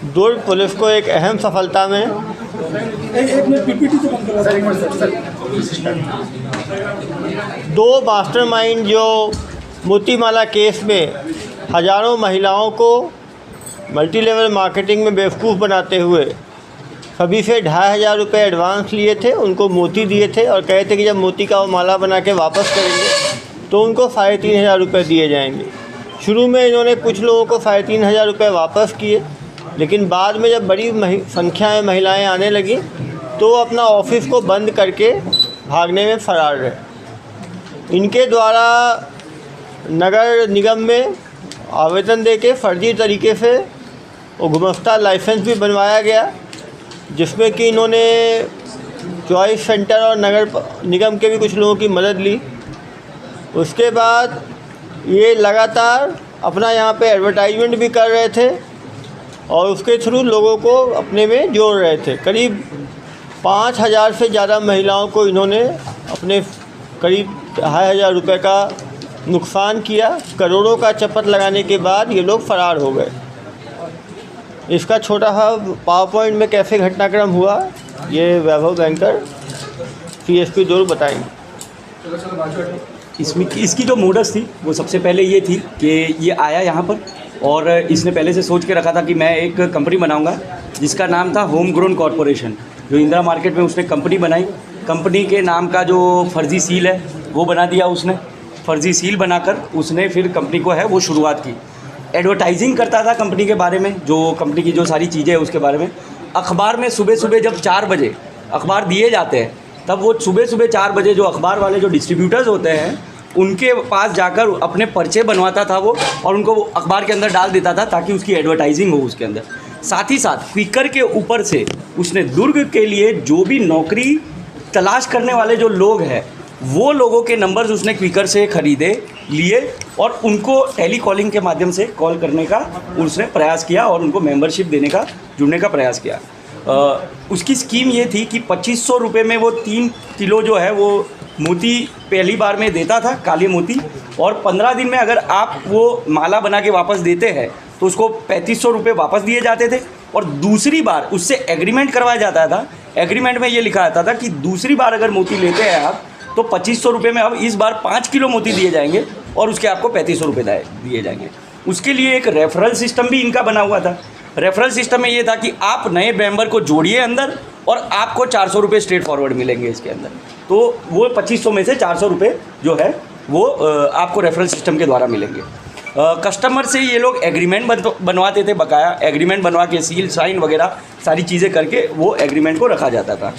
दुर्ग police को एक अहम सफलता में दो मास्टरमाइंड जो मोतीमाला केस में हज़ारों महिलाओं को मल्टी लेवल मार्केटिंग में बेवकूफ़ बनाते हुए सभी से 2500 रुपये एडवांस लिए थे, उनको मोती दिए थे और कहे थे कि जब मोती का वो माला बना के वापस करेंगे तो उनको 3500 रुपये दिए जाएंगे। शुरू में इन्होंने कुछ लोगों को 3500 रुपये वापस किए, लेकिन बाद में जब बड़ी संख्या में महिलाएं आने लगी तो अपना ऑफिस को बंद करके भागने में फरार रहे। इनके द्वारा नगर निगम में आवेदन देके फर्जी तरीके से वो गुमस्ता लाइसेंस भी बनवाया गया, जिसमें कि इन्होंने चॉइस सेंटर और नगर निगम के भी कुछ लोगों की मदद ली। उसके बाद ये लगातार अपना यहाँ पे एडवर्टाइजमेंट भी कर रहे थे और उसके थ्रू लोगों को अपने में जोड़ रहे थे। करीब 5000 से ज़्यादा महिलाओं को इन्होंने अपने करीब 2500 रुपये का नुकसान किया। करोड़ों का चपत लगाने के बाद ये लोग फरार हो गए। इसका छोटा सा पावर पॉइंट में कैसे घटनाक्रम हुआ ये वैभव बैंकर CSP दुर्ग बताएंगे। इसकी जो मोडस थी वो सबसे पहले ये थी कि ये आया यहाँ पर और इसने पहले से सोच के रखा था कि मैं एक कंपनी बनाऊंगा जिसका नाम था होम ग्रोन कॉरपोरेशन। जो इंदिरा मार्केट में उसने कंपनी बनाई, कंपनी के नाम का जो फर्जी सील है वो बना दिया उसने। फर्जी सील बनाकर उसने फिर कंपनी को है वो शुरुआत की। एडवर्टाइजिंग करता था कंपनी के बारे में, जो कंपनी की जो सारी चीज़ें हैं उसके बारे में। अखबार में सुबह सुबह जब 4 बजे अखबार दिए जाते हैं तब वो सुबह सुबह 4 बजे जो अखबार वाले जो डिस्ट्रीब्यूटर्स होते हैं उनके पास जाकर अपने पर्चे बनवाता था वो और उनको वो अखबार के अंदर डाल देता था ताकि उसकी एडवर्टाइजिंग हो उसके अंदर। साथ ही साथ क्विकर के ऊपर से उसने दुर्ग के लिए जो भी नौकरी तलाश करने वाले जो लोग हैं वो लोगों के नंबर्स उसने क्विकर से खरीदे लिए और उनको टेली कॉलिंग के माध्यम से कॉल करने का उसने प्रयास किया और उनको मेंबरशिप देने का जुड़ने का प्रयास किया। उसकी स्कीम ये थी कि 2500 रुपये में वो 3 किलो जो है वो मोती पहली बार में देता था, काले मोती, और 15 दिन में अगर आप वो माला बना के वापस देते हैं तो उसको 3500 रुपये वापस दिए जाते थे। और दूसरी बार उससे एग्रीमेंट करवाया जाता था। एग्रीमेंट में ये लिखा आता था कि दूसरी बार अगर मोती लेते हैं आप तो 2500 रुपये में अब इस बार 5 किलो मोती दिए जाएंगे और उसके आपको 3500 रुपये दिए जाएंगे। उसके लिए एक रेफरल सिस्टम भी इनका बना हुआ था। रेफरल सिस्टम में ये था कि आप नए मेंबर को जोड़िए अंदर और आपको 400 रुपये स्ट्रेट फॉरवर्ड मिलेंगे इसके अंदर। तो वो 2500 में से 400 रुपये जो है वो आपको रेफरल सिस्टम के द्वारा मिलेंगे। कस्टमर से ये लोग एग्रीमेंट बनवाते थे, बकाया एग्रीमेंट बनवा के सील साइन वगैरह सारी चीज़ें करके वो एग्रीमेंट को रखा जाता था।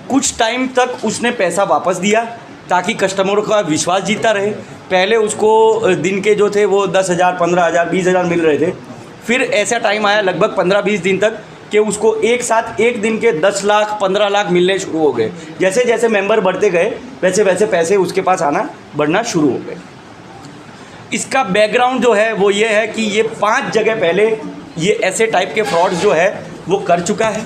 कुछ टाइम तक उसने पैसा वापस दिया ताकि कस्टमरों का विश्वास जीतता रहे। पहले उसको दिन के जो थे वो 10,000, 15,000, 20,000 मिल रहे थे। फिर ऐसा टाइम आया लगभग 15-20 दिन तक कि उसको एक साथ एक दिन के 10 लाख 15 लाख मिलने शुरू हो गए। जैसे जैसे मेंबर बढ़ते गए वैसे वैसे पैसे उसके पास आना बढ़ना शुरू हो गए। इसका बैकग्राउंड जो है वो ये है कि ये 5 जगह पहले ये ऐसे टाइप के फ्रॉड्स जो है वो कर चुका है।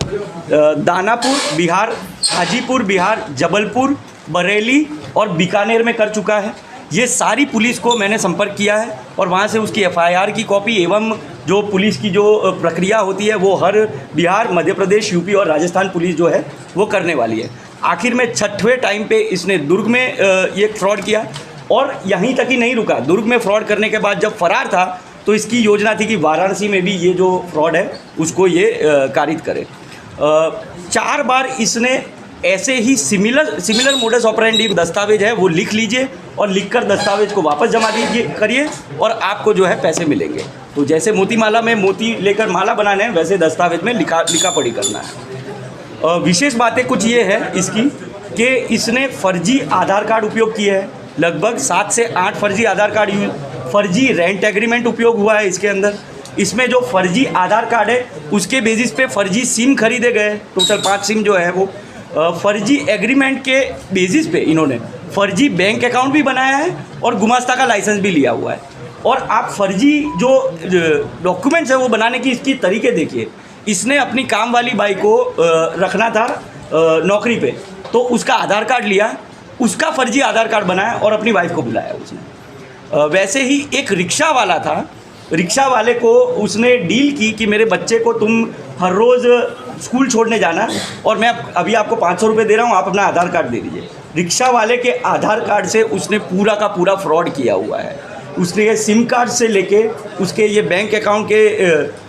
दानापुर बिहार, हाजीपुर बिहार, जबलपुर, बरेली और बीकानेर में कर चुका है। ये सारी पुलिस को मैंने संपर्क किया है और वहाँ से उसकी FIR की कॉपी एवं जो पुलिस की जो प्रक्रिया होती है वो हर बिहार, मध्य प्रदेश, यूपी और राजस्थान पुलिस जो है वो करने वाली है। आखिर में 6वें टाइम पे इसने दुर्ग में ये फ्रॉड किया और यहीं तक ही नहीं रुका। दुर्ग में फ्रॉड करने के बाद जब फरार था तो इसकी योजना थी कि वाराणसी में भी ये जो फ्रॉड है उसको ये कारित करे। 4 बार इसने ऐसे ही सिमिलर मोडस ऑपरेंडी दस्तावेज है वो लिख लीजिए और लिखकर दस्तावेज को वापस जमा दीजिए करिए और आपको जो है पैसे मिलेंगे। तो जैसे मोती माला में मोती लेकर माला बनाने हैं वैसे दस्तावेज में लिखा पढ़ी करना है। विशेष बातें कुछ ये है इसकी कि इसने फर्जी आधार कार्ड उपयोग किए हैं। लगभग 7 से 8 फर्जी आधार कार्ड, फर्जी रेंट एग्रीमेंट उपयोग हुआ है इसके अंदर। इसमें जो फर्जी आधार कार्ड है उसके बेसिस पे फर्जी सिम खरीदे गए, टोटल 5 सिम जो है वो। फर्जी एग्रीमेंट के बेसिस पे इन्होंने फर्जी बैंक अकाउंट भी बनाया है और गुमास्ता का लाइसेंस भी लिया हुआ है। और आप फर्जी जो डॉक्यूमेंट्स है वो बनाने की इसकी तरीके देखिए। इसने अपनी काम वाली बाई को रखना था नौकरी पे, तो उसका आधार कार्ड लिया, उसका फर्जी आधार कार्ड बनाया और अपनी वाइफ को बुलाया उसने। वैसे ही एक रिक्शा वाला था रिक्शा वाले को उसने डील की कि मेरे बच्चे को तुम हर रोज़ स्कूल छोड़ने जाना और मैं अभी आपको 500 रुपये दे रहा हूँ, आप अपना आधार कार्ड दे दीजिए। रिक्शा वाले के आधार कार्ड से उसने पूरा का पूरा फ्रॉड किया हुआ है। उसने ये सिम कार्ड से लेके उसके ये बैंक अकाउंट के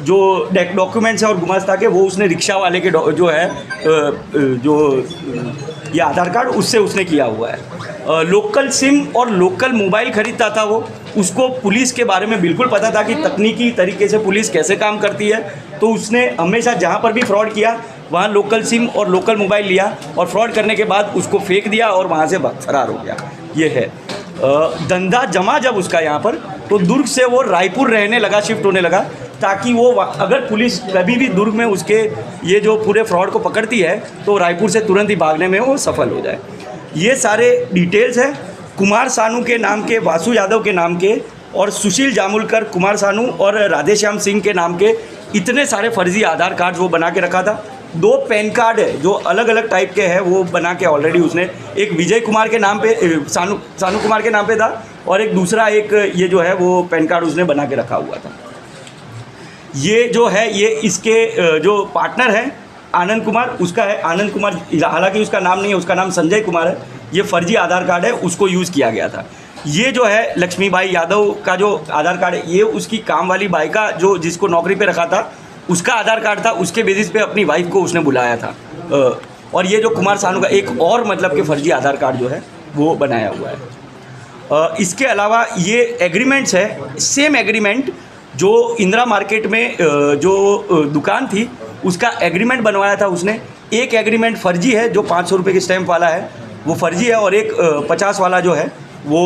जो डॉक्यूमेंट्स हैं और गुमास्ता के, वो उसने रिक्शा वाले के जो है जो ये आधार कार्ड उससे उसने किया हुआ है। लोकल सिम और लोकल मोबाइल ख़रीदता था वो, उसको पुलिस के बारे में बिल्कुल पता था कि तकनीकी तरीके से पुलिस कैसे काम करती है, तो उसने हमेशा जहाँ पर भी फ्रॉड किया वहाँ लोकल सिम और लोकल मोबाइल लिया और फ्रॉड करने के बाद उसको फेंक दिया और वहाँ से फरार हो गया। ये है धंधा जमा जब उसका यहाँ पर, तो दुर्ग से वो रायपुर रहने लगा, शिफ्ट होने लगा, ताकि वो अगर पुलिस कभी भी दुर्ग में उसके ये जो पूरे फ्रॉड को पकड़ती है तो रायपुर से तुरंत ही भागने में वो सफल हो जाए। ये सारे डिटेल्स हैं कुमार सानू के नाम के, वासु यादव के नाम के और सुशील जामुलकर, कुमार सानू और राधेश्याम सिंह के नाम के इतने सारे फर्जी आधार कार्ड वो बना के रखा था। 2 पैन कार्ड है जो अलग अलग टाइप के हैं वो बना के ऑलरेडी उसने, एक विजय कुमार के नाम पे, सानू कुमार के नाम पे था और एक दूसरा एक ये जो है वो पैन कार्ड उसने बना के रखा हुआ था। ये जो है ये इसके जो पार्टनर है आनंद कुमार, उसका है आनंद कुमार, हालांकि उसका नाम नहीं है, उसका नाम संजय कुमार है। ये फर्जी आधार कार्ड है, उसको यूज़ किया गया था। ये जो है लक्ष्मीबाई यादव का जो आधार कार्ड है, ये उसकी काम वाली बाई का जो जिसको नौकरी पे रखा था उसका आधार कार्ड था, उसके बेसिस पे अपनी वाइफ को उसने बुलाया था। और ये जो कुमार सानू का एक और मतलब के फर्जी आधार कार्ड जो है वो बनाया हुआ है। इसके अलावा ये एग्रीमेंट्स है, सेम एग्रीमेंट जो इंदिरा मार्केट में जो दुकान थी उसका एग्रीमेंट बनवाया था उसने। एक एग्रीमेंट फर्जी है जो 500 रुपये के स्टैम्प वाला है, वो फर्जी है, और एक 50 वाला जो है वो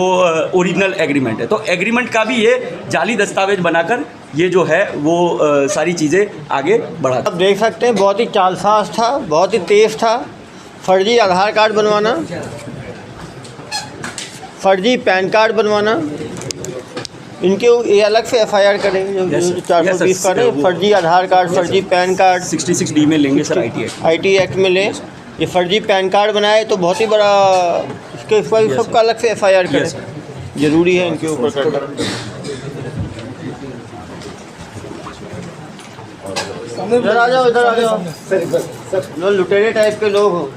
ओरिजिनल एग्रीमेंट है। तो एग्रीमेंट का भी ये जाली दस्तावेज बनाकर ये जो है वो सारी चीज़ें आगे बढ़ा। आप देख सकते हैं बहुत ही चालसाज था, बहुत ही तेज़ था। फर्जी आधार कार्ड बनवाना, फर्जी पैन कार्ड बनवाना, इनके ये अलग से एफआईआर करेंगे जो 420 का है। फर्जी आधार कार्ड, फर्जी पैन कार्ड 66D में लेंगे सर, IT एक्ट में लें। ये फर्जी पैन कार्ड बनाए तो बहुत ही बड़ा, इसके सबका अलग से एफआईआर करें, ज़रूरी है इनके ऊपर करना। इधर आ जाओ, इधर आ जाओ, लोग लुटेरे टाइप के लोग हो।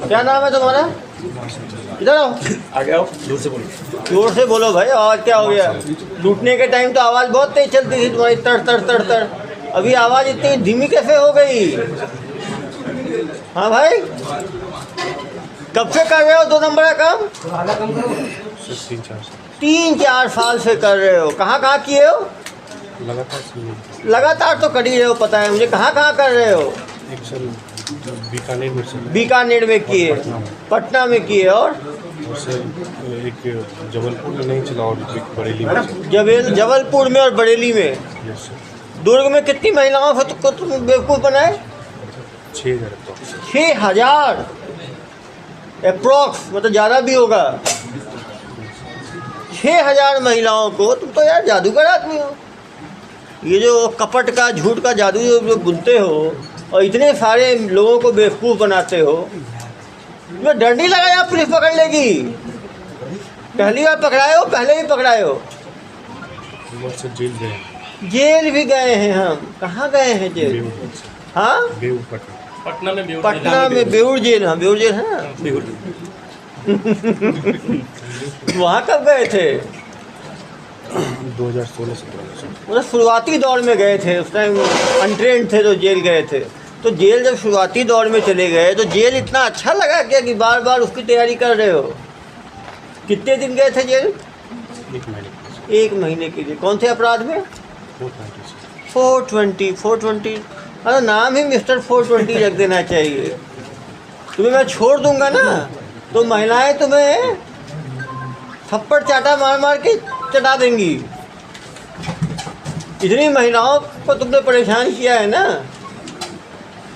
क्या नाम है तुम्हारा? इधर आओ, आगे आओ, दूर से बोलो। जोर से बोलो भाई, आवाज़ क्या हो गया? लूटने के टाइम तो आवाज़ बहुत तेज चलती थी तुम्हारी, तड़ तड़ तड़ तड़, अभी आवाज़ इतनी धीमी कैसे हो गई? हाँ भाई, कब से कर रहे हो 2 नंबर का काम? 3-4 साल से कर रहे हो। कहाँ कहाँ किए हो? लगातार तो कर ही रहे हो, पता है मुझे। कहाँ कहाँ कर रहे हो? बीकानेर में किए, पटना में किए, और एक जबलपुर में नहीं चला, और एक बरेली में। जबलपुर में और बरेली में। दुर्ग में कितनी महिलाओं को तुम बेवकूफ़ बनाए? 6,000 अप्रॉक्स, मतलब ज़्यादा भी होगा। 6,000 महिलाओं को, तुम तो यार जादूगर आदमी हो। ये जो कपट का, झूठ का जादू जो बुनते हो और इतने सारे लोगों को बेवकूफ़ बनाते हो, तुम्हें डर नहीं लगा यार पुलिस पकड़ लेगी? पहली बार पकड़ाए हो, पहले भी पकड़ाए हो? जेल भी गए हैं हम। कहाँ गए हैं जेल? हाँ, पटना में बेऊर जेल। हाँ, बेऊर जेल है ना, बेऊर। वहाँ कब गए थे? 2016-17 मतलब शुरुआती दौर में गए थे, उस टाइम अनट्रेंड थे तो जेल गए थे। तो जेल जब शुरुआती दौर में चले गए तो जेल इतना अच्छा लगा क्या कि बार बार उसकी तैयारी कर रहे हो? कितने दिन गए थे जेल? 1 महीने के लिए। कौन से अपराध में? 420। अरे नाम ही मिस्टर 420 रख देना चाहिए। तुम्हें मैं छोड़ दूंगा ना तो महिलाएं तुम्हें थप्पड़ चाटा मार मार के चटा देंगी। इतनी महिलाओं को तुमने परेशान किया है ना।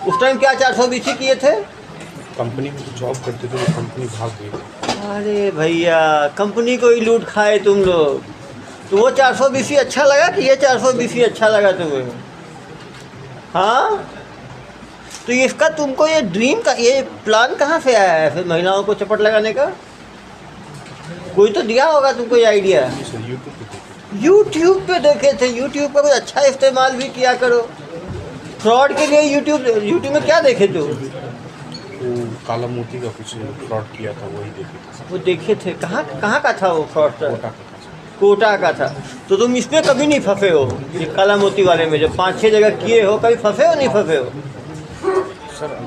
उस टाइम क्या 420 किए थे? कंपनी में तो जॉब करते थे, वो कंपनी भाग गई। अरे भैया, कंपनी को ही लूट खाए तुम लोग। तो वो 420 अच्छा लगा कि ये 420 अच्छा लगा तुम्हें? हाँ, तो इसका तुमको ये ड्रीम का ये प्लान कहाँ से आया है फिर महिलाओं को चपट लगाने का? कोई तो दिया होगा तुमको ये आइडिया। सर यूट्यूब पे देखे यूट्यूब पे देखे थे। यूट्यूब का कुछ अच्छा इस्तेमाल भी किया करो। फ्रॉड के लिए यूट्यूब में क्या देखे थे? वो काला मोती का कुछ फ्रॉड किया था, वही देखे थे। वो देखे थे। कहाँ का था वो फ्रॉड? कोटा का था सर। कोटा का था। तो तुम इसमें कभी नहीं फंसे हो? ये काला मोती वाले में जो 5-6 जगह किए हो, कभी फंसे हो नहीं फंसे हो? सर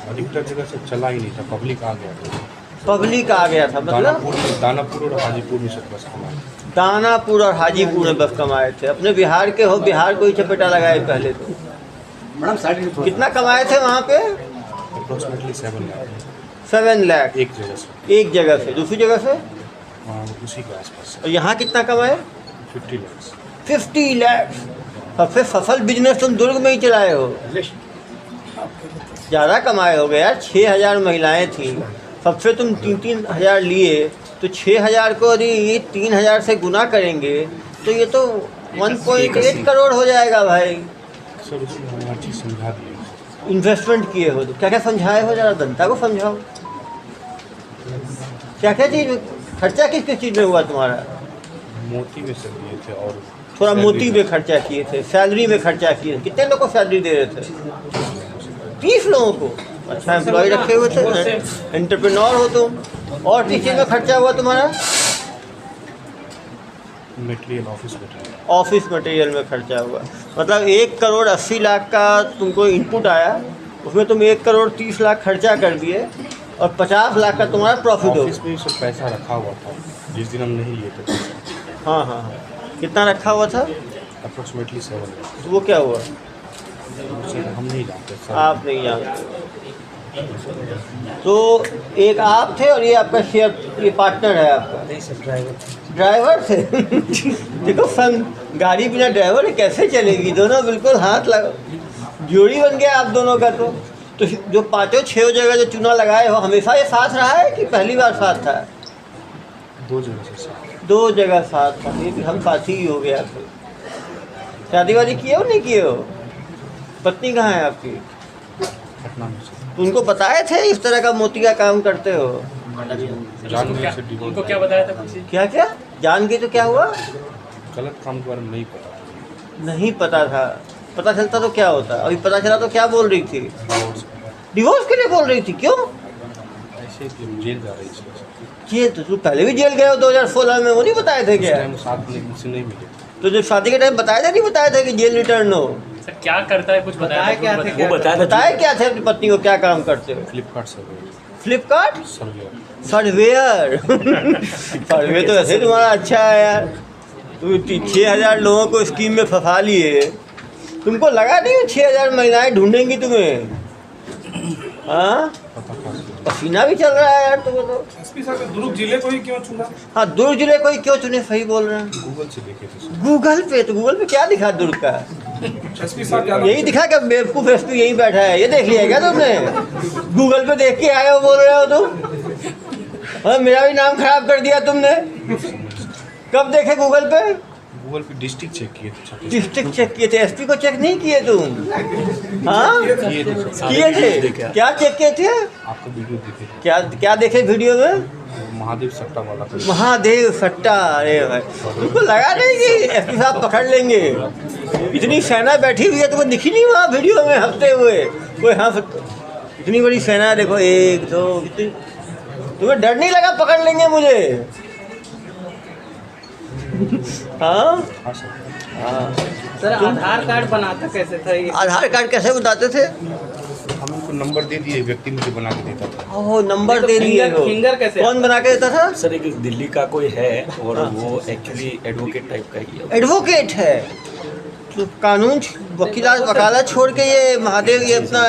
अधिकतर जगह से चला ही नहीं था, पब्लिक आ गया था। पब्लिक आ गया था मतलब? दानापुर और हाजीपुर में सब बस कमाए। दानापुर और हाजीपुर में बस कमाए थे। अपने बिहार के हो, बिहार को ही चपेटा लगाए पहले तो। कितना कमाए थे वहाँ पे? अप्रोक्सीमेटली 7 लाख 7 लाख एक जगह से। एक जगह से। दूसरी जगह से? हाँ उसी के आसपास और यहाँ कितना कमाए? 50 लाख। 50 लाख। सबसे सफल बिजनेस तुम दुर्ग में ही चलाए हो। ज़्यादा कमाए हो गए यार। 6000 महिलाएं थीं, सबसे तुम 3-3 हज़ार लिए, तो 6000 को यदि ये 3000 से गुना करेंगे तो ये तो 1.8 करोड़ हो जाएगा भाई। सर उसमें हमें हर चीज़ समझा दिए। इन्वेस्टमेंट किए हो तो क्या क्या समझाए हो? ज़रा जनता को समझाओ। क्या क्या चीज़ खर्चा किस किस चीज़ में हुआ तुम्हारा? मोती में सर दिए थे और थोड़ा मोती में खर्चा किए थे, सैलरी में खर्चा किए थे। कितने लोग को सैलरी दे रहे थे? 30 लोगों को। अच्छा एम्प्लॉय रखे हुए थे, एंटरप्रेन्योर हो तुम। और किस चीज़ में खर्चा हुआ तुम्हारा? Material office material. Office material में खर्चा हुआ। मतलब 1 करोड़ 80 लाख का तुमको इनपुट आया, उसमें तुम 1 करोड़ 30 लाख खर्चा कर दिए और 50 लाख का तुम्हारा प्रॉफिट हो। ऑफिस में सब पैसा रखा हुआ था जिस दिन हम नहीं लिए थे पैसा। हाँ हाँ हाँ। कितना रखा हुआ था? अप्रोक्सीमेटली 7 लाख। तो वो क्या हुआ? सर हम नहीं जानते सर। आप नहीं जानते। तो एक आप थे और ये आपका शेयर, ये पार्टनर है आपका? नहीं सर, ड्राइवर थे। देखो संग गाड़ी बिना ड्राइवर कैसे चलेगी? दोनों बिल्कुल हाथ लगा, जोड़ी बन गया आप दोनों का। तो जो 5-6 जगह जो चुना लगाए हो, हमेशा ये साथ रहा है कि पहली बार साथ था? 2 जगह से सर। 2 जगह साथ था। ये भी हम साथी ही हो गया। फिर शादी वादी किए हो नहीं किए हो? पत्नी कहाँ है आपकी? पटना में सर। तो उनको बताए थे इस तरह का मोती का काम करते हो? जान गए से डिवोर्स। उनको क्या बताया था कुछ? क्या क्या जान गए तो क्या हुआ? गलत काम के बारे में नहीं पता। नहीं पता था। पता चलता तो क्या होता? अभी पता चला तो क्या बोल रही थी? डिवोर्स के लिए बोल रही थी? क्यों? ऐसे कि जेल जा रही थी। ये तो तू पहले भी जेल गए हो 2016 में, वो नहीं बताए थे क्या? टाइम साथ में मुझसे नहीं मिले। तो जब शादी के टाइम बताया था नहीं बताया था कि जेल रिटर्न हो? सर क्या करता है कुछ बताया क्या थे? वो बताया था। बताए क्या थे अपनी पत्नी को क्या काम करते हो? फ्लिपकार्ट सर्वे। फ्लिपकार्ट सर्वे। सर्वेयर। सर्वे तो ऐसे तुम्हारा अच्छा है यार। तुम 6000 लोगों को स्कीम में फंसा लिए। तुमको लगा नहीं 6000 महिलाएं ढूंढेंगी तुम्हें? हाँ पसीना भी चल रहा है यार तुम्हें तो। एसपी साहब दुर्ग जिले को ही क्यों चुना? हाँ दुर्ग जिले को ही क्यों चुने? सही बोल रहे हैं। गूगल से देखे थे सर। गूगल पे? तो गूगल पे क्या दिखा दुर्ग का? एसपी साहब क्या यही दिखा क्या बेवकूफ एसपी यहीं बैठा है? ये देख लिया क्या तुमने? गूगल पे देख के आए हो बोल रहे हो तुम? हाँ मेरा भी नाम खराब कर दिया तुमने। कब देखे गूगल पे? गूगल पे डिस्ट्रिक्ट चेक किए थे छत्तीसगढ़। डिस्ट्रिक्ट चेक किए थे, एसपी को चेक नहीं किए तुम? हाँ किए थे सर। किए थे। क्या चेक किए थे? आपका वीडियो देखे थे। क्या क्या देखे वीडियो में? महादेव सट्टा वाला था। महादेव सट्टा। अरे भाई तुमको लगा नहीं कि एसपी साहब पकड़ लेंगे? इतनी सेना बैठी हुई है, तुमको दिखी नहीं वहाँ वीडियो में हंसते हुए? कोई हंस, इतनी बड़ी सेना देखो, 1 2 तुम्हें डर नहीं लगा पकड़ लेंगे मुझे? हाँ हाँ सर। हाँ। सर आधार कार्ड बनाता कैसे था ये? आधार कार्ड कैसे बताते थे? हम उनको नंबर दे दिए, व्यक्ति मुझे बना के देता था। ओह नंबर तो दे दिए हो। फिंगर कैसे? कौन बना के देता था? सर एक दिल्ली का कोई है और वो एक्चुअली एडवोकेट टाइप का ही है। एडवोकेट है तो कानून वकालत छोड़ के ये महादेव ये अपना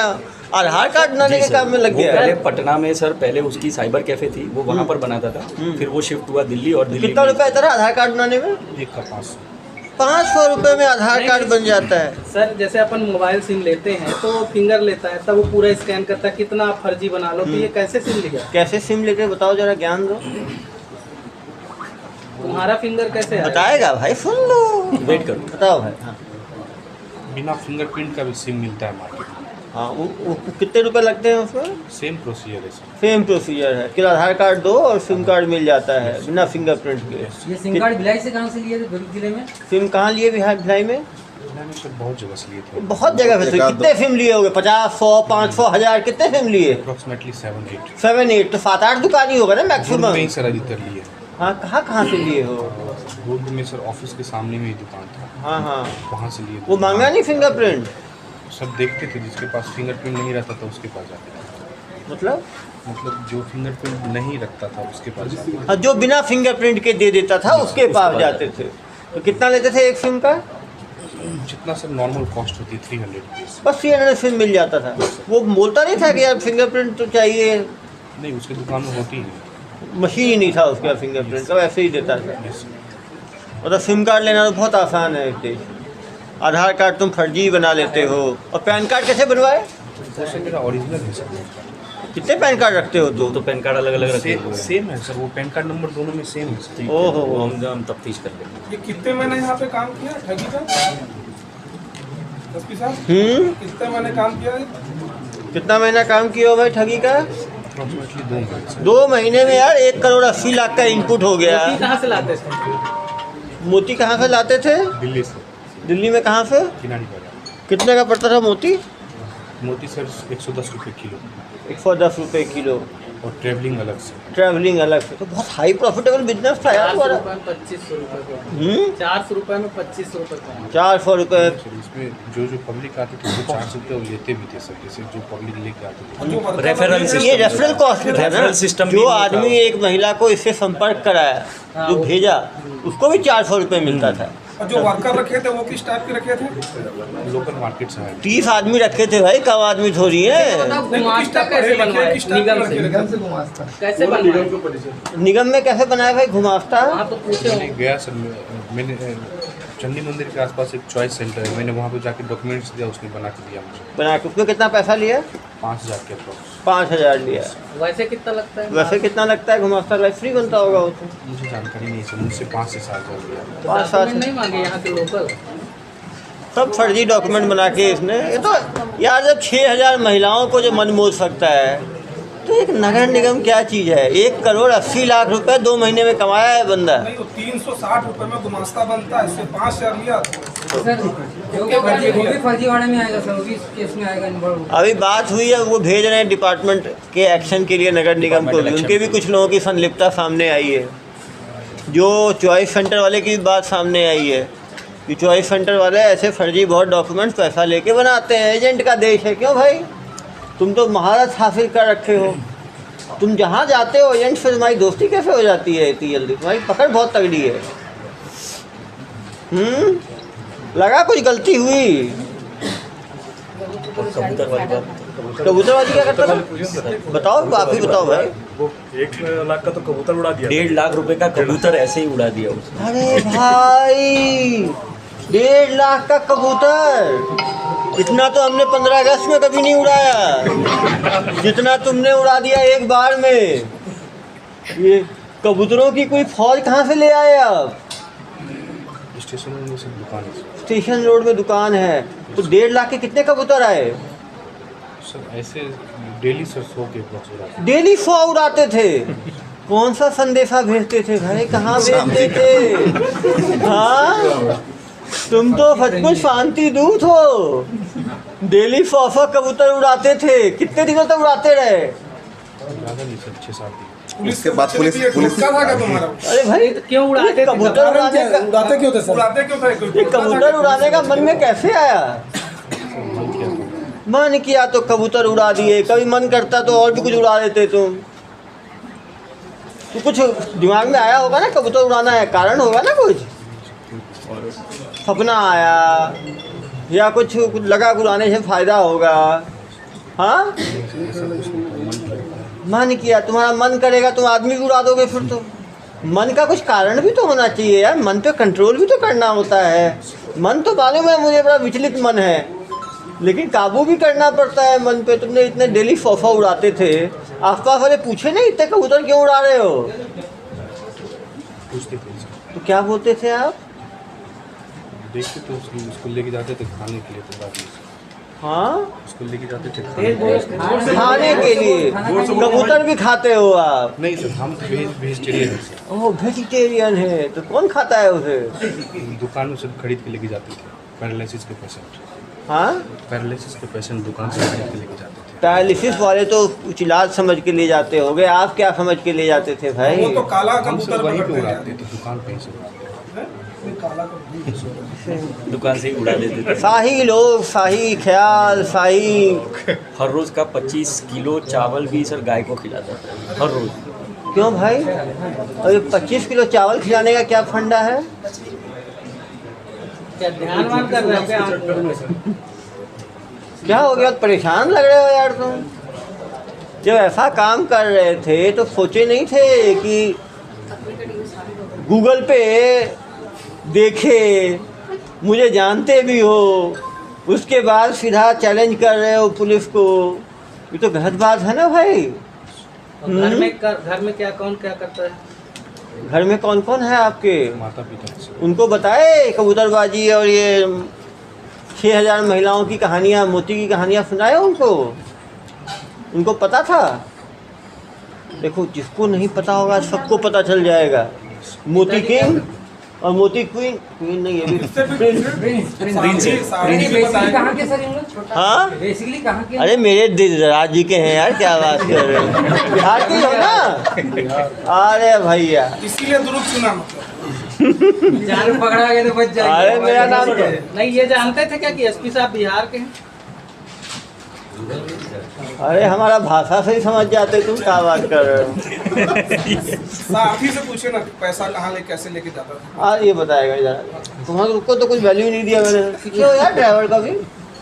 आधार कार्ड बनाने के काम में लग वो गया पहले है। पटना में सर, पहले उसकी साइबर कैफे थी, वो वहाँ पर बनाता था। फिर वो शिफ्ट हुआ दिल्ली और दिल्ली कितना रुपया था आधार कार्ड बनाने में? एक का 500। 500 रुपये में आधार कार्ड बन जाता है? सर जैसे अपन मोबाइल सिम लेते हैं तो वो फिंगर लेता है, तब वो पूरा स्कैन करता है, कितना आप फर्जी बना लो। तो ये कैसे सिम लिया? कैसे सिम लेते बताओ जरा, ज्ञान दो। तुम्हारा फिंगर कैसे आया? बताएगा भाई, सुन लो। वेट करो। बताओ भाई। हाँ बिना फिंगरप्रिंट का भी सिम मिलता है मार्केट में। हाँ वो कितने रुपए लगते हैं उसमें? सेम प्रोसीजर है सर। सेम प्रोसीजर है कि आधार कार्ड दो और सिम कार्ड मिल जाता है बिना फिंगरप्रिंट के। ये सिम कार्ड भिलाई से कहाँ से लिए थे दुर्ग जिले में? सिम कहाँ लिए भिलाई में? मैंने सर बहुत जगह से लिए थे, बहुत जगह से। कितने सिम लिए होंगे? 50, 100, 500, 1000 कितने सिम लिए? अप्रॉक्सीमेटली 7-8। 7-8 तो 7-8 दुकान ही होगा ना दुर्ग मैक्सिमम। में ही सर अधिकतर लिए। हाँ कहाँ से लिए हो? दुर्ग में सर ऑफिस के सामने में ही दुकान था, हाँ हाँ वहाँ से लिए थे। वो मांगा नहीं फिंगरप्रिंट? सब देखते थे, जिसके पास फिंगरप्रिंट नहीं रहता था उसके पास जाते थे। मतलब जो फिंगरप्रिंट नहीं रखता था उसके पास जाते थे। हाँ जो बिना फिंगरप्रिंट के दे देता था उसके पास जाते थे। तो कितना लेते थे एक सिम का? जितना सर नॉर्मल कॉस्ट होती है 300 रुपीज़। बस 300 सिम मिल जाता था। वो बोलता नहीं था कि यार फिंगरप्रिंट तो चाहिए? नहीं, उसके दुकान में होती है, मशीन ही नहीं था उसका फिंगरप्रिंट का, वैसे ही देता था। यस। मतलब सिम कार्ड लेना तो बहुत आसान है। एक आधार कार्ड तुम फर्जी बना लेते हो। और पैन कार्ड कैसे बनवाए? वो सर मेरा ओरिजिनल है सर। कितने पैन कार्ड रखते हो तुम? तो पैन कार्ड अलग अलग रखे हुए हैं। सेम है सर, वो पैन कार्ड नंबर दोनों में सेम है सर। ओहो वो हम तफ्तीश कर लेंगे। ये कितने महीने यहाँ पे काम किया ठगी का? एसपी साहब कितने महीने काम किया है? कितना महीना काम किया हो भाई ठगी का? अप्रॉक्सीमेटली 2 महीने सर। 2 महीने में यार 1,80,00,000 का इनपुट हो गया। मोती कहाँ से लाते थे? मोती कहाँ से लाते थे? दिल्ली से, दिल्ली में कहाँ से? किनारी बाजार। कितने का पड़ता था मोती? मोती सर 110 रुपये किलो 110 रुपये किलो। और ट्रैवलिंग अलग से। ट्रैवलिंग अलग से। तो बहुत हाई प्रॉफिटेबल बिजनेस था यार 400 तुम्हारा। रुपये में 2500 रुपये 400 रुपये में 2500 रुपये 400 रुपये। सर इसमें जो पब्लिक आती थी वो 400 रुपये वो लेते भी थे सर, जैसे जो पब्लिक लेके आते थे। जो वर्कर रेफरल बने सिस्टम। ये रेफरल कॉस्ट भी था ना? रेफरल सिस्टम भी जो था। आदमी एक महिला को इससे संपर्क कराया, जो भेजा, उसको भी 400 रुपये मिलता था। और जो वर्कर रखे थे वो किस टाइप के रखे थे? लोकल मार्केट से आए। 30 आदमी रखे थे भाई, कम आदमी थोड़ी है। गुमास्ता कैसे बनवाए निगम से? कैसे बनवाए? निगम में कैसे बनाया भाई घुमास्ता? वहाँ तो पूछे मैंने हो गया सर, मैंने चंडी मंदिर के आसपास एक चॉइस सेंटर है, मैंने वहाँ पे जाके डॉक्यूमेंट्स दिया, उसने बना के दिया मुझे। बना के उसमें कितना पैसा लिया? 5000 के अप्रॉक्स। 5000 लिया। वैसे कितना लगता है? वैसे कितना लगता है घुमास्ता? भाई फ्री बनता होगा वो तो। मुझे जानकारी नहीं है सर, मुझसे 5 से 7 हज़ार लिया। 5-7 डॉक्यूमेंट नहीं मांगे यहाँ के लोकल? सब फर्जी डॉक्यूमेंट बना के इसने। ये तो यार जब 6000 महिलाओं को जो मन मोह सकता है तो एक नगर निगम क्या चीज़ है? 1,80,00,000 रुपए 2 महीने में कमाया है बंदा। नहीं तो 360 रुपये में गुमास्ता बनता है, इससे 5000 लिया। सर वो भी फर्जीवाड़े में आएगा सर, वो भी इस केस में आएगा इन्वॉल्व। अभी बात हुई है, वो भेज रहे हैं डिपार्टमेंट के एक्शन के लिए नगर निगम को भी। उनके भी कुछ लोगों की संलिप्तता सामने आई है। जो चॉइस सेंटर वाले की बात सामने आई है कि चॉइस सेंटर वाले ऐसे फर्जी बहुत डॉक्यूमेंट्स पैसा लेके बनाते हैं। एजेंट का देश है। क्यों भाई? तुम तो महारत हासिल कर रखे हो। तुम जहाँ जाते हो एजेंट से तुम्हारी दोस्ती कैसे हो जाती है इतनी जल्दी? तुम्हारी पकड़ बहुत तगड़ी है। लगा कुछ गलती हुई। कबूतर वाली बात। कबूतरबाजी क्या करता था? बताओ, आप ही बताओ भाई। वो 1 लाख का तो कबूतर उड़ा दिया। 1.5 लाख रुपए का कबूतर ऐसे ही उड़ा दिया उसने। अरे भाई 1.5 लाख का कबूतर! इतना तो हमने 15 अगस्त में कभी नहीं उड़ाया जितना तुमने उड़ा दिया एक बार में। ये कबूतरों की कोई फौज कहाँ से ले आए आप? स्टेशन में सब दुकान है स्टेशन रोड में दुकान है। तो 1.5 लाख के कितने कबूतर आए? सर। ऐसे डेली सर 100 के अप्रॉक्स उड़ाते हैं। डेली 100 उड़ाते थे। कौन सा संदेशा भेजते थे भाई? कहाँ भेजते थे? हाँ, तुम तो सचमुच शांति दूत हो। डेली 100 कबूतर उड़ाते थे। कितने दिनों तक उड़ाते रहे? ज़्यादा नहीं सर, 6-7 दिन। उसके बाद पुलिस का था क्या तुम्हारा? अरे भाई तो क्यों उड़ाते थे? कबूतर उड़ाने का उड़ाते क्यों थे सर? उड़ाते क्यों थे? ये कबूतर उड़ाने का मन में कैसे आया? मन किया तो कबूतर उड़ा दिए। कभी मन करता तो और भी कुछ उड़ा देते तुम। तो कुछ दिमाग में आया होगा ना कबूतर उड़ाना है, कारण होगा ना कुछ। सपना आया या कुछ लगा उड़ाने से फ़ायदा होगा। हाँ, मन किया। तुम्हारा मन करेगा तुम आदमी भी उड़ा दोगे फिर तो। मन का कुछ कारण भी तो होना चाहिए यार। मन पे कंट्रोल भी तो करना होता है। मन तो मालूम है मुझे बड़ा विचलित मन है, लेकिन काबू भी करना पड़ता है मन पे। तुमने इतने डेली 100 उड़ाते थे, आसपास वाले पूछे नहीं इतने कबूतर क्यों उड़ा रहे हो? पूछते थे सर। तो क्या बोलते थे आप? देखते थे उसको लेके जाते थे खाने के लिए, तो बाद में हाँ, उसको लेके जाते थे खाने के लिए कबूतर भी खाते हो आप? नहीं सर, हम वेजिटेरियन हैं सर। ओह वेजिटेरियन है, तो कौन खाता है उसे? दुकान में सब खरीद के लेके जाते थे, पैरालिसिस के पेशेंट। हाँ, पैरालिसिस के पेशेंट दुकान से खरीद के लेके जाते थे। डायलिसिस वाले तो कुछ इलाज समझ के ले जाते होगे, आप क्या समझ के ले जाते थे भाई? वो तो काला हम सर कबूतर वहीं पे पकड़ते उड़ाते हैं। थे, दुकान पे ही से उड़ाते थे। काला कबूतर दुकान से ही उड़ा देते थे। शाही लोग, शाही ख्याल, शाही। हर रोज़ का 25 किलो चावल भी सर गाय को खिलाता था हर रोज़। क्यों भाई? और ये 25 किलो चावल खिलाने का क्या फंडा है? क्या ध्यान मान कर रहे हैं क्या आप? क्या हो गया, परेशान लग रहे हो यार तुम? जब ऐसा काम कर रहे थे तो सोचे नहीं थे कि गूगल पे देखे, मुझे जानते भी हो, उसके बाद सीधा चैलेंज कर रहे हो पुलिस को? ये तो गलत बात है ना भाई। और घर में क्या कौन क्या करता है? घर में कौन कौन है आपके? माता पिता से उनको बताए कबूतरबाजी और ये 6000 महिलाओं की कहानियाँ, मोती की कहानियाँ सुनाए उनको? उनको पता था? देखो, जिसको नहीं पता होगा सबको पता चल जाएगा। मोती किंग और मोती क्वीन, क्वीन नहीं है बेसिकली कहाँ के सर इन लोग? छोटा हाँ, बेसिकली कहाँ के? अरे मेरे राज्य के हैं यार, क्या बात कर रहे हैं? बिहार के ही हो ना? अरे भैया, इसीलिए दुरुस्त चुना मतलब। जान पकड़ा गया तो बच जाएगा। अरे मेरा नाम नहीं, ये जानते थे क्या कि एसपी साहब बिहार के हैं? अरे हमारा भाषा से ही समझ जाते, तुम क्या बात कर रहे हो? साथी से पूछे ना पैसा कहाँ ले कैसे लेके जाता था। हाँ, ये बताएगा जरा। तुम्हारे तो कुछ वैल्यू नहीं दिया मैंने। पीछे हो यार ड्राइवर का भी।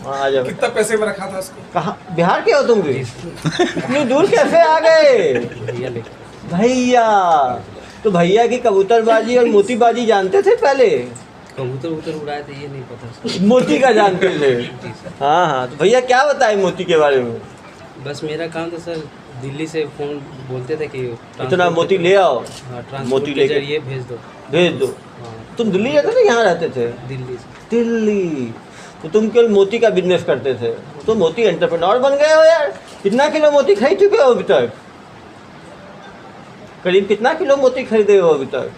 हाँ, आ जाओ। कितना पैसे में रखा था उसको? कहाँ, बिहार के हो तुम भी? इतनी दूर कैसे आ गए भैया? तो भैया की कबूतरबाजी और मोतीबाजी जानते थे पहले? कबूतर उड़ाए थे ये नहीं पता। मोती का जानते थे? हाँ हाँ, तो भैया क्या बताए मोती के बारे में? बस मेरा काम था सर, दिल्ली से फ़ोन बोलते थे कि इतना मोती ले आओ, ट्रांसपोर्ट मोती के लेके जरिए भेज दो। भेज दो। हाँ, तुम दिल्ली रहते थे, यहाँ रहते थे? दिल्ली से। दिल्ली। तो तुम केवल मोती का बिजनेस करते थे, तो मोती एंटरप्रेन्योर बन गए हो यार। कितना किलो मोती खरीद चुके हो अभी तक? करीब कितना किलो मोती खरीदे हो अभी तक?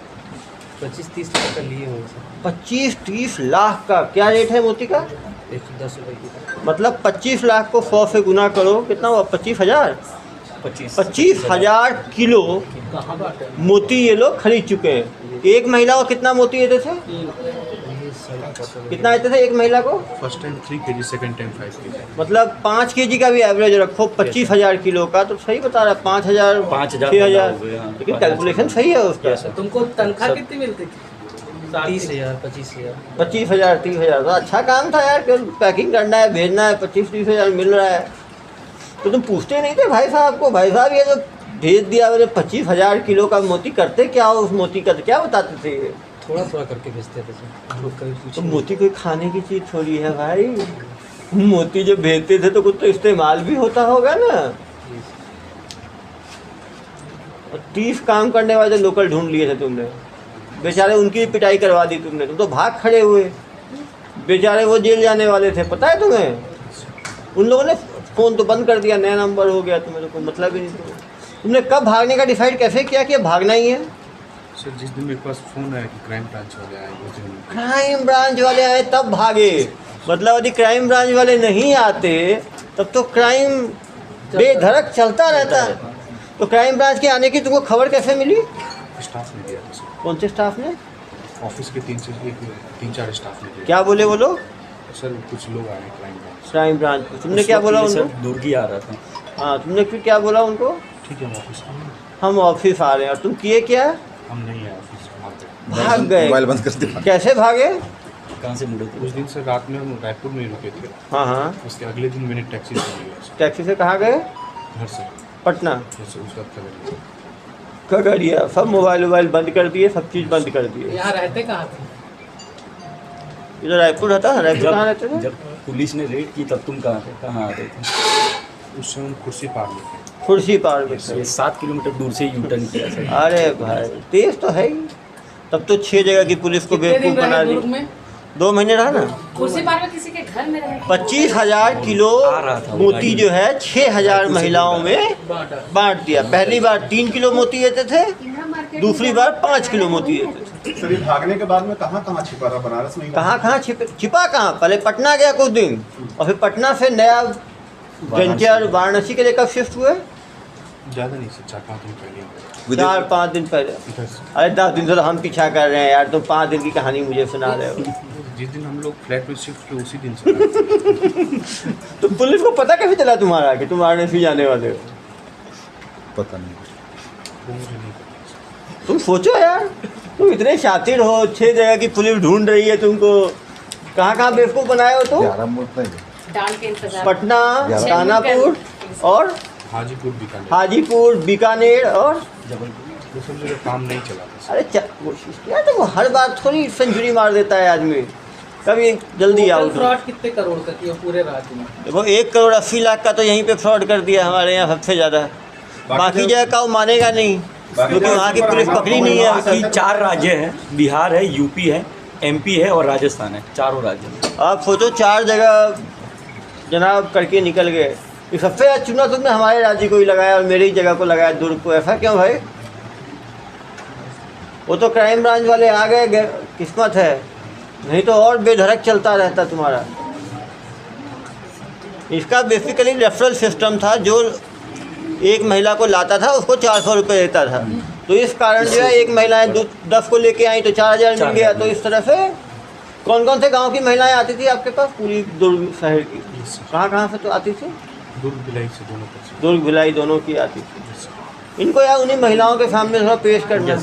25-30 लाख का लिए होंगे सर। 25-30 लाख का क्या रेट है मोती का? 110 रुपये की। मतलब 25 लाख को 100 से गुना करो, कितना हुआ? 25,000। 25,000 किलो मोती ये लोग खरीद चुके हैं। एक महिला को कितना मोती देते थे? कितना देते थे एक महिला को? First time 3 kg, second time 5 kg। मतलब 5 kg का भी एवरेज रखो, 25,000 किलो का, तो सही बता रहा है। 5,000 6,000, लेकिन कैलकुलेशन सही है उसका। तुमको तनख्वाह कितनी मिलती थी? 30,000 25,000। 25,000 30,000 तो अच्छा काम था यार। केवल पैकिंग करना है, भेजना है, 25-30,000 मिल रहा है। तो तुम पूछते नहीं थे भाई साहब को, भाई साहब ये जो भेज दिया मैंने 25,000 किलो का मोती, करते क्या हो उस मोती का? तो क्या बताते थे ये? थोड़ा थोड़ा करके भेजते थे सर। लोग कभी तो पूछे मोती कोई खाने की चीज़ थोड़ी है भाई। मोती जब भेजते थे तो कुछ तो इस्तेमाल भी होता होगा ना। और 30 काम करने वाले लोकल ढूंढ लिए थे तुमने, बेचारे उनकी पिटाई करवा दी तुमने। तुम तो भाग खड़े हुए, बेचारे वो जेल जाने वाले थे, पता है तुम्हें? उन लोगों ने फ़ोन तो बंद कर दिया, नया नंबर हो गया, तुम्हें तो कोई मतलब ही नहीं। तुमने कब भागने का डिसाइड कैसे किया कि भागना ही है? सर जिस दिन मेरे पास फ़ोन आया कि क्राइम ब्रांच वाले आए, उस दिन क्राइम ब्रांच वाले आए तब भागे? मतलब यदि क्राइम ब्रांच वाले नहीं आते तब तो क्राइम बेधड़क चलता रहता। तो क्राइम ब्रांच के आने की तुमको खबर कैसे मिली? स्टाफ ने दिया था सर। कौन से स्टाफ ने? ऑफिस के 3-4 स्टाफ ने दिया। क्या बोले वो लोग? सर कुछ लोग आए क्राइम ब्रांच। क्राइम ब्रांच को तुमने क्या बोला उनको? दुर्गी आ रहा था। हाँ, तुमने फिर क्या बोला उनको? ठीक है, हम ऑफिस आए। हम ऑफिस आ रहे हैं। और तुम किए क्या? हम नहीं आए ऑफिस, भाग गए। मोबाइल बंद कर दे। कैसे भागे? कहाँ से मुड़े थे? उस दिन सर रात में हम रायपुर में ही रुके थे। हाँ हाँ। उसके अगले दिन मैंने टैक्सी से लिया सर, टैक्सी से कहाँ गए? घर से। पटना। घर से उसका खबर खगड़िया। सब मोबाइल वोबाइल बंद कर दिए, सब चीज़ बंद कर दिए। यहाँ रहते कहाँ थे? इधर रायपुर रहता है। रायपुर कहाँ रहते थे? जब पुलिस ने रेड की तब तुम कहाँ थे? कहाँ आते थे? उस समय हम कुर्सी पार में थे। खुर्शी पार में थे। ये 7 किलोमीटर दूर से यू टर्न किया सर। अरे भाई तेज तो है ही। तब तो 6 जगह की पुलिस को कितने दिन बेवकूफ़ बना रहे दी। दुर्ग में? 2 महीने रहा ना। कुर्सी पार में किसी के घर में रहे 25,000 किलो आ रहा था वो मोती गाड़ी जो है 6,000 महिलाओं में बांट दिया। पहली बार 3 किलो मोती देते थे, दूसरी बार 5 किलो मोती देते थे। सर ये भागने के बाद में कहाँ छिपा रहा? बनारस में? कहाँ छिपा कहाँ? पहले पटना गया कुछ दिन और फिर पटना से नया वेंचर वाराणसी के लिए कब शिफ्ट हुए? ज़्यादा नहीं सर, 4-5 दिन पहले। 4-5 दिन पहले। अरे 10 दिन से तो हम पीछा कर रहे हैं यार, तुम 5 दिन की कहानी मुझे सुना रहे हो। जिस दिन हम लोग फ्लैट में शिफ्ट किए उसी दिन से। तो पुलिस को पता कैसे चला तुम्हारा कि तुम वाराणसी जाने वाले हो? पता नहीं, वो मुझे नहीं पता। तुम सोचो यार, तुम इतने शातिर हो, 6 जगह की पुलिस ढूंढ रही है तुमको, कहाँ बेवकूफ़ बनाए हो तुम? डाल के इंतजार। पटना, दानापुर और हाजीपुर, बीकानेर और वो सब जगह काम नहीं चला था। अरे कोशिश किया तो वो हर बार थोड़ी सेंचुरी मार देता है आदमी, कभी जल्दी आओ। फ्रॉड कितने करोड़ का किया पूरे राज्य में? देखो 1,80 लाख का तो यहीं पे फ्रॉड कर दिया हमारे यहाँ सबसे ज़्यादा। बाकी जगह का वो मानेगा नहीं क्योंकि वहाँ की पुलिस पकड़ी नहीं है। बाकी 4 राज्य हैं, बिहार है, यूपी है, MP है और राजस्थान है, चारों राज्य। आप सोचो 4 जगह जनाब करके निकल गए। ये सबसे अच्छा चुना तुमने हमारे राज्य को ही लगाया और मेरी जगह को लगाया, दुर्ग को। ऐसा क्यों भाई? वो तो क्राइम ब्रांच वाले आ गए, किस्मत है, नहीं तो और बेधड़क चलता रहता तुम्हारा। इसका बेसिकली रेफरल सिस्टम था, जो एक महिला को लाता था उसको 400 रुपये देता था। तो इस कारण जो है एक महिलाएं 10 को लेके आई तो 4,000 मिल गया। तो इस तरह से कौन कौन से गांव की महिलाएं आती थी आपके पास? पूरी दुर्ग शहर की। कहाँ से तो आती थी? दुर्ग भिलाई से दोनों तरफ। दुर्ग भिलाई दोनों की आती थी। इनको यार उन्हीं महिलाओं के सामने थोड़ा पेश करना,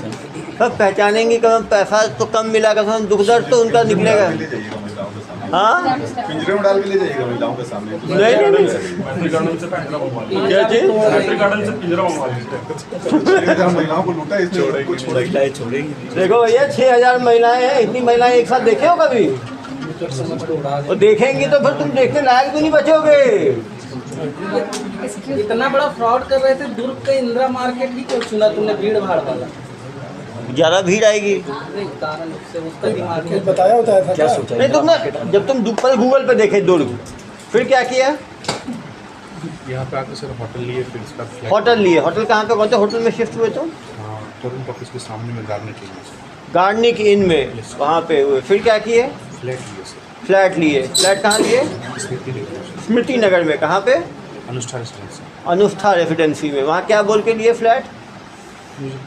सब पहचानेंगी। कम पैसा तो कम मिला, कम दुख दर्द तो उनका निकलेगा। हाँ, पिंजरे में डाल के ले जाइएगा महिलाओं के सामने। नहीं क्या चीज़? महिलाओं को लूटा, इस छोड़ेगी। देखो भैया 6,000 महिलाएं हैं, इतनी महिलाएं एक साथ देखे हो कभी? और देखेंगी तो फिर तुम देखने लायक भी नहीं बचोगे। इतना बड़ा फ्रॉड कर रहे थे, दुर्ग का इंदिरा मार्केट ही क्यों चुना तुमने? भीड़ भाड़ वाला ज़्यादा भीड़ आएगी कारण उससे उसका दिमाग बताया होता है क्या सोचा? नहीं। तुमने जब तुम पर गूगल पे देखे दुर्ग, फिर क्या किया? यहाँ पे आके सर होटल लिए, फिर इसका फ्लैट। होटल लिए। होटल कहाँ पे? कौन से होटल में शिफ्ट हुए तुम? टोरेंट ऑफिस के सामने में गार्डनिक इन में, वहाँ पे हुए। फिर क्या किए? फ्लैट लिए सर। फ्लैट लिए। फ्लैट कहाँ लिए? स्मृति नगर में। कहाँ पे? अनुष्ठा रेसिडेंसी में। वहाँ क्या बोल के लिए फ्लैट?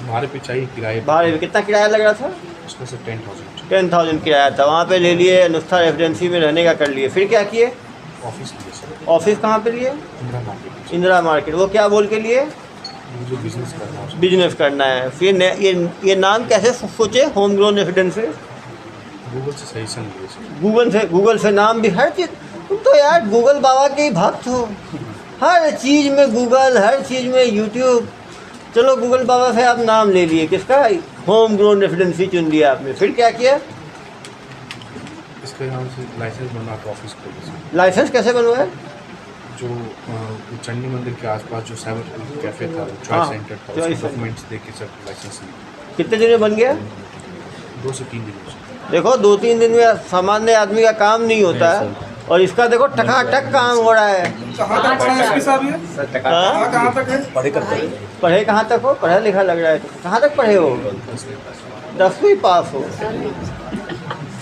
भाड़े पे चाहिए, किराए। भाड़े पे कितना किराया लग रहा था? उसका सर 10,000 किराया था। वहाँ पे ले लिए, अनुष्ठा रेसिडेंसी में रहने का कर लिए। फिर क्या किए? ऑफिस लिए सर। ऑफिस कहाँ पे लिए? इंदिरा मार्केट। वो क्या बोल के लिए? मुझे बिजनेस करना है। बिजनेस करना है। फिर ये नाम कैसे सोचे? Home grown residency. गूगल से सजेशन लिए सर। गूगल से नाम भी, हर चीज़। तुम तो यार गूगल बाबा के ही भक्त हो, हर चीज़ में गूगल, हर चीज़ में यूट्यूब। चलो गूगल बाबा से आप नाम ले लिए, किसका? होम ग्रोन रेसिडेंसी चुन लिया आपने। फिर क्या किया? इसके नाम से लाइसेंस बना के ऑफिस खोले। लाइसेंस कैसे बनवाया? जो चंडी मंदिर के आसपास जो साइबर कैफे था, चॉइस सेंटर था, उसके डॉक्यूमेंट्स दे के सब लाइसेंस लिए। कितने दिन में बन गया? 2 से 3 दिन में। देखो 2-3 दिन में सामान्य आदमी का काम नहीं होता है, और इसका देखो टकाटक काम हो रहा है। कहाँ तक पढ़ा है साहब ये? कहाँ तक है? पढ़े कहाँ तक हो? पढ़ा लिखा लग रहा है। कहाँ तक पढ़े हो? 10वीं पास हो।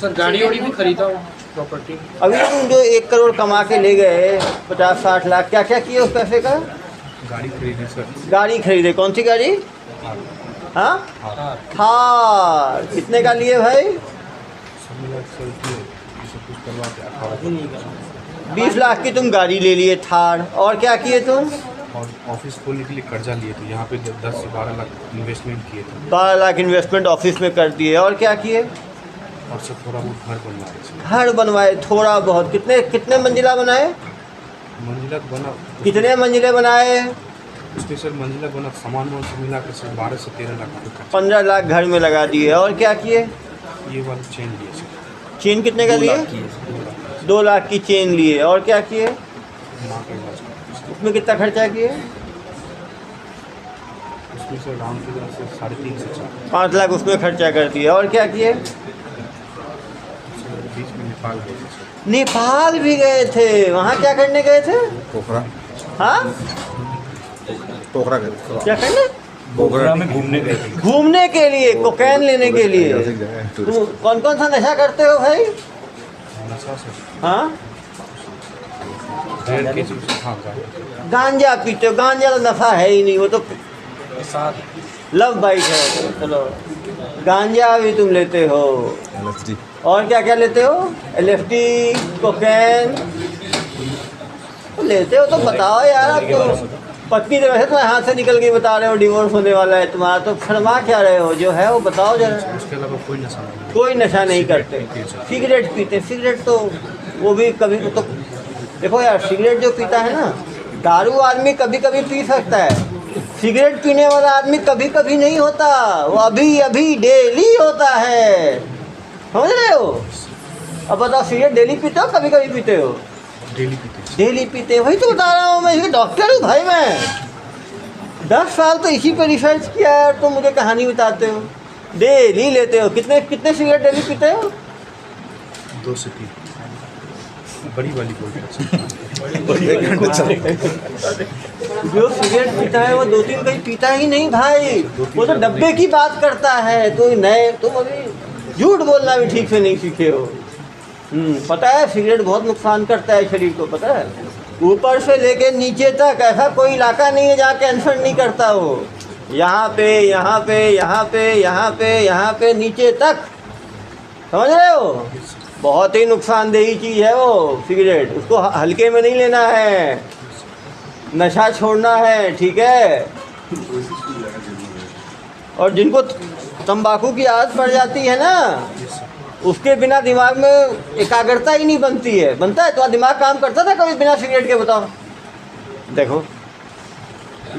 सर गाड़ी वाड़ी भी खरीदा हो, प्रॉपर्टी? अभी तुम जो 1 करोड़ कमा के ले गए, 50-60 लाख, क्या क्या किए उस पैसे का? गाड़ी खरीदी सर। गाड़ी खरीदे। कौन सी गाड़ी? हाँ, थार। कितने का लिए भाई? 20 लाख की तुम गाड़ी ले लिए, थार। और क्या किए तुम? और ऑफिस खोलने के लिए कर्जा लिए थे, यहाँ पे 10 से 12 लाख इन्वेस्टमेंट किए थे। 12 लाख इन्वेस्टमेंट ऑफिस में कर दिए। और क्या किए? और सब थोड़ा बहुत घर बनवाए। घर बनवाए थोड़ा बहुत। कितने मंजिला बनाए? मंजिला बना। कितने मंजिले बनाए? उसके सर मंजिला बना, सामान से मिला कर सर 12 से 13 लाख। 15 लाख घर में लगा दिए। और क्या किए? ये वाला चेन लिए सर। चेन कितने का लिए? 2 लाख की चेन लिए। और क्या किए? माँ का इलाज। उसमें कितना खर्चा किए? उसमें सर राउंड फिगर से 3.5 से 4। 5 लाख उसमें खर्चा कर दिए। और क्या किए? बीच में नेपाल गए थे सर। नेपाल भी गए थे, वहाँ क्या करने गए थे? पोखरा हाँ, पोखरा गए क्या करने? पोखरा में घूमने गए थे। घूमने के लिए, कोकेन लेने के लिए। तुम कौन कौन सा नशा करते हो भाई? नशा से हाँ, हाँ गाँजा। गांजा पीते हो? गांजा तो नशा है ही नहीं, वो तो लव बाइट है। चलो, गांजा भी तुम लेते हो, LSD और क्या क्या लेते हो? LSD, कोकेन लेते हो तो बताओ यार। आप तो पत्नी तो वैसे तुम्हारे हाथ से निकल के बता रहे हो डिवोर्स होने वाला है तुम्हारा, तो फरमा क्या रहे हो? जो है वो बताओ जरा। उसके अलावा कोई नशा नहीं। कोई नशा नहीं करते। सिगरेट पीते? सिगरेट तो वो भी कभी तो, देखो यार, सिगरेट जो पीता है ना, दारू आदमी कभी कभी पी सकता है, सिगरेट पीने वाला आदमी कभी कभी नहीं होता, वो अभी अभी डेली होता है, समझ रहे हो? अब बताओ, सिगरेट डेली पीते हो कभी कभी पीते हो? डेली पीते हैं। डेली पीते हैं, वही तो बता रहा हूँ मैं, इसके डॉक्टर हूँ भाई मैं। 10 साल तो इसी पर रिसर्च किया है, तो मुझे कहानी बताते हो। डेली लेते हो? कितने कितने सिगरेट डेली पीते हो? 2 से 3 बड़ी वाली बोल जो सिगरेट पीता है वो 2-3 कहीं पीता ही नहीं भाई, वो तो डब्बे की बात करता है। तो नए तुम अभी झूठ बोलना भी ठीक से नहीं सीखे हो। पता है सिगरेट बहुत नुकसान करता है शरीर को, पता है? ऊपर से लेके नीचे तक ऐसा कोई इलाका नहीं है जहाँ कैंसर नहीं करता हो। यहाँ पे, यहाँ पे, यहाँ पे, यहाँ पे, यहाँ पे, नीचे तक, समझ रहे हो? बहुत ही नुकसानदेही चीज़ है वो सिगरेट, उसको हल्के में नहीं लेना है, नशा छोड़ना है, ठीक है? और जिनको तंबाकू की आदत पड़ जाती है ना, उसके बिना दिमाग में एकाग्रता ही नहीं बनती है। बनता है? तुम्हारा दिमाग काम करता था कभी बिना सिगरेट के? बताओ। देखो,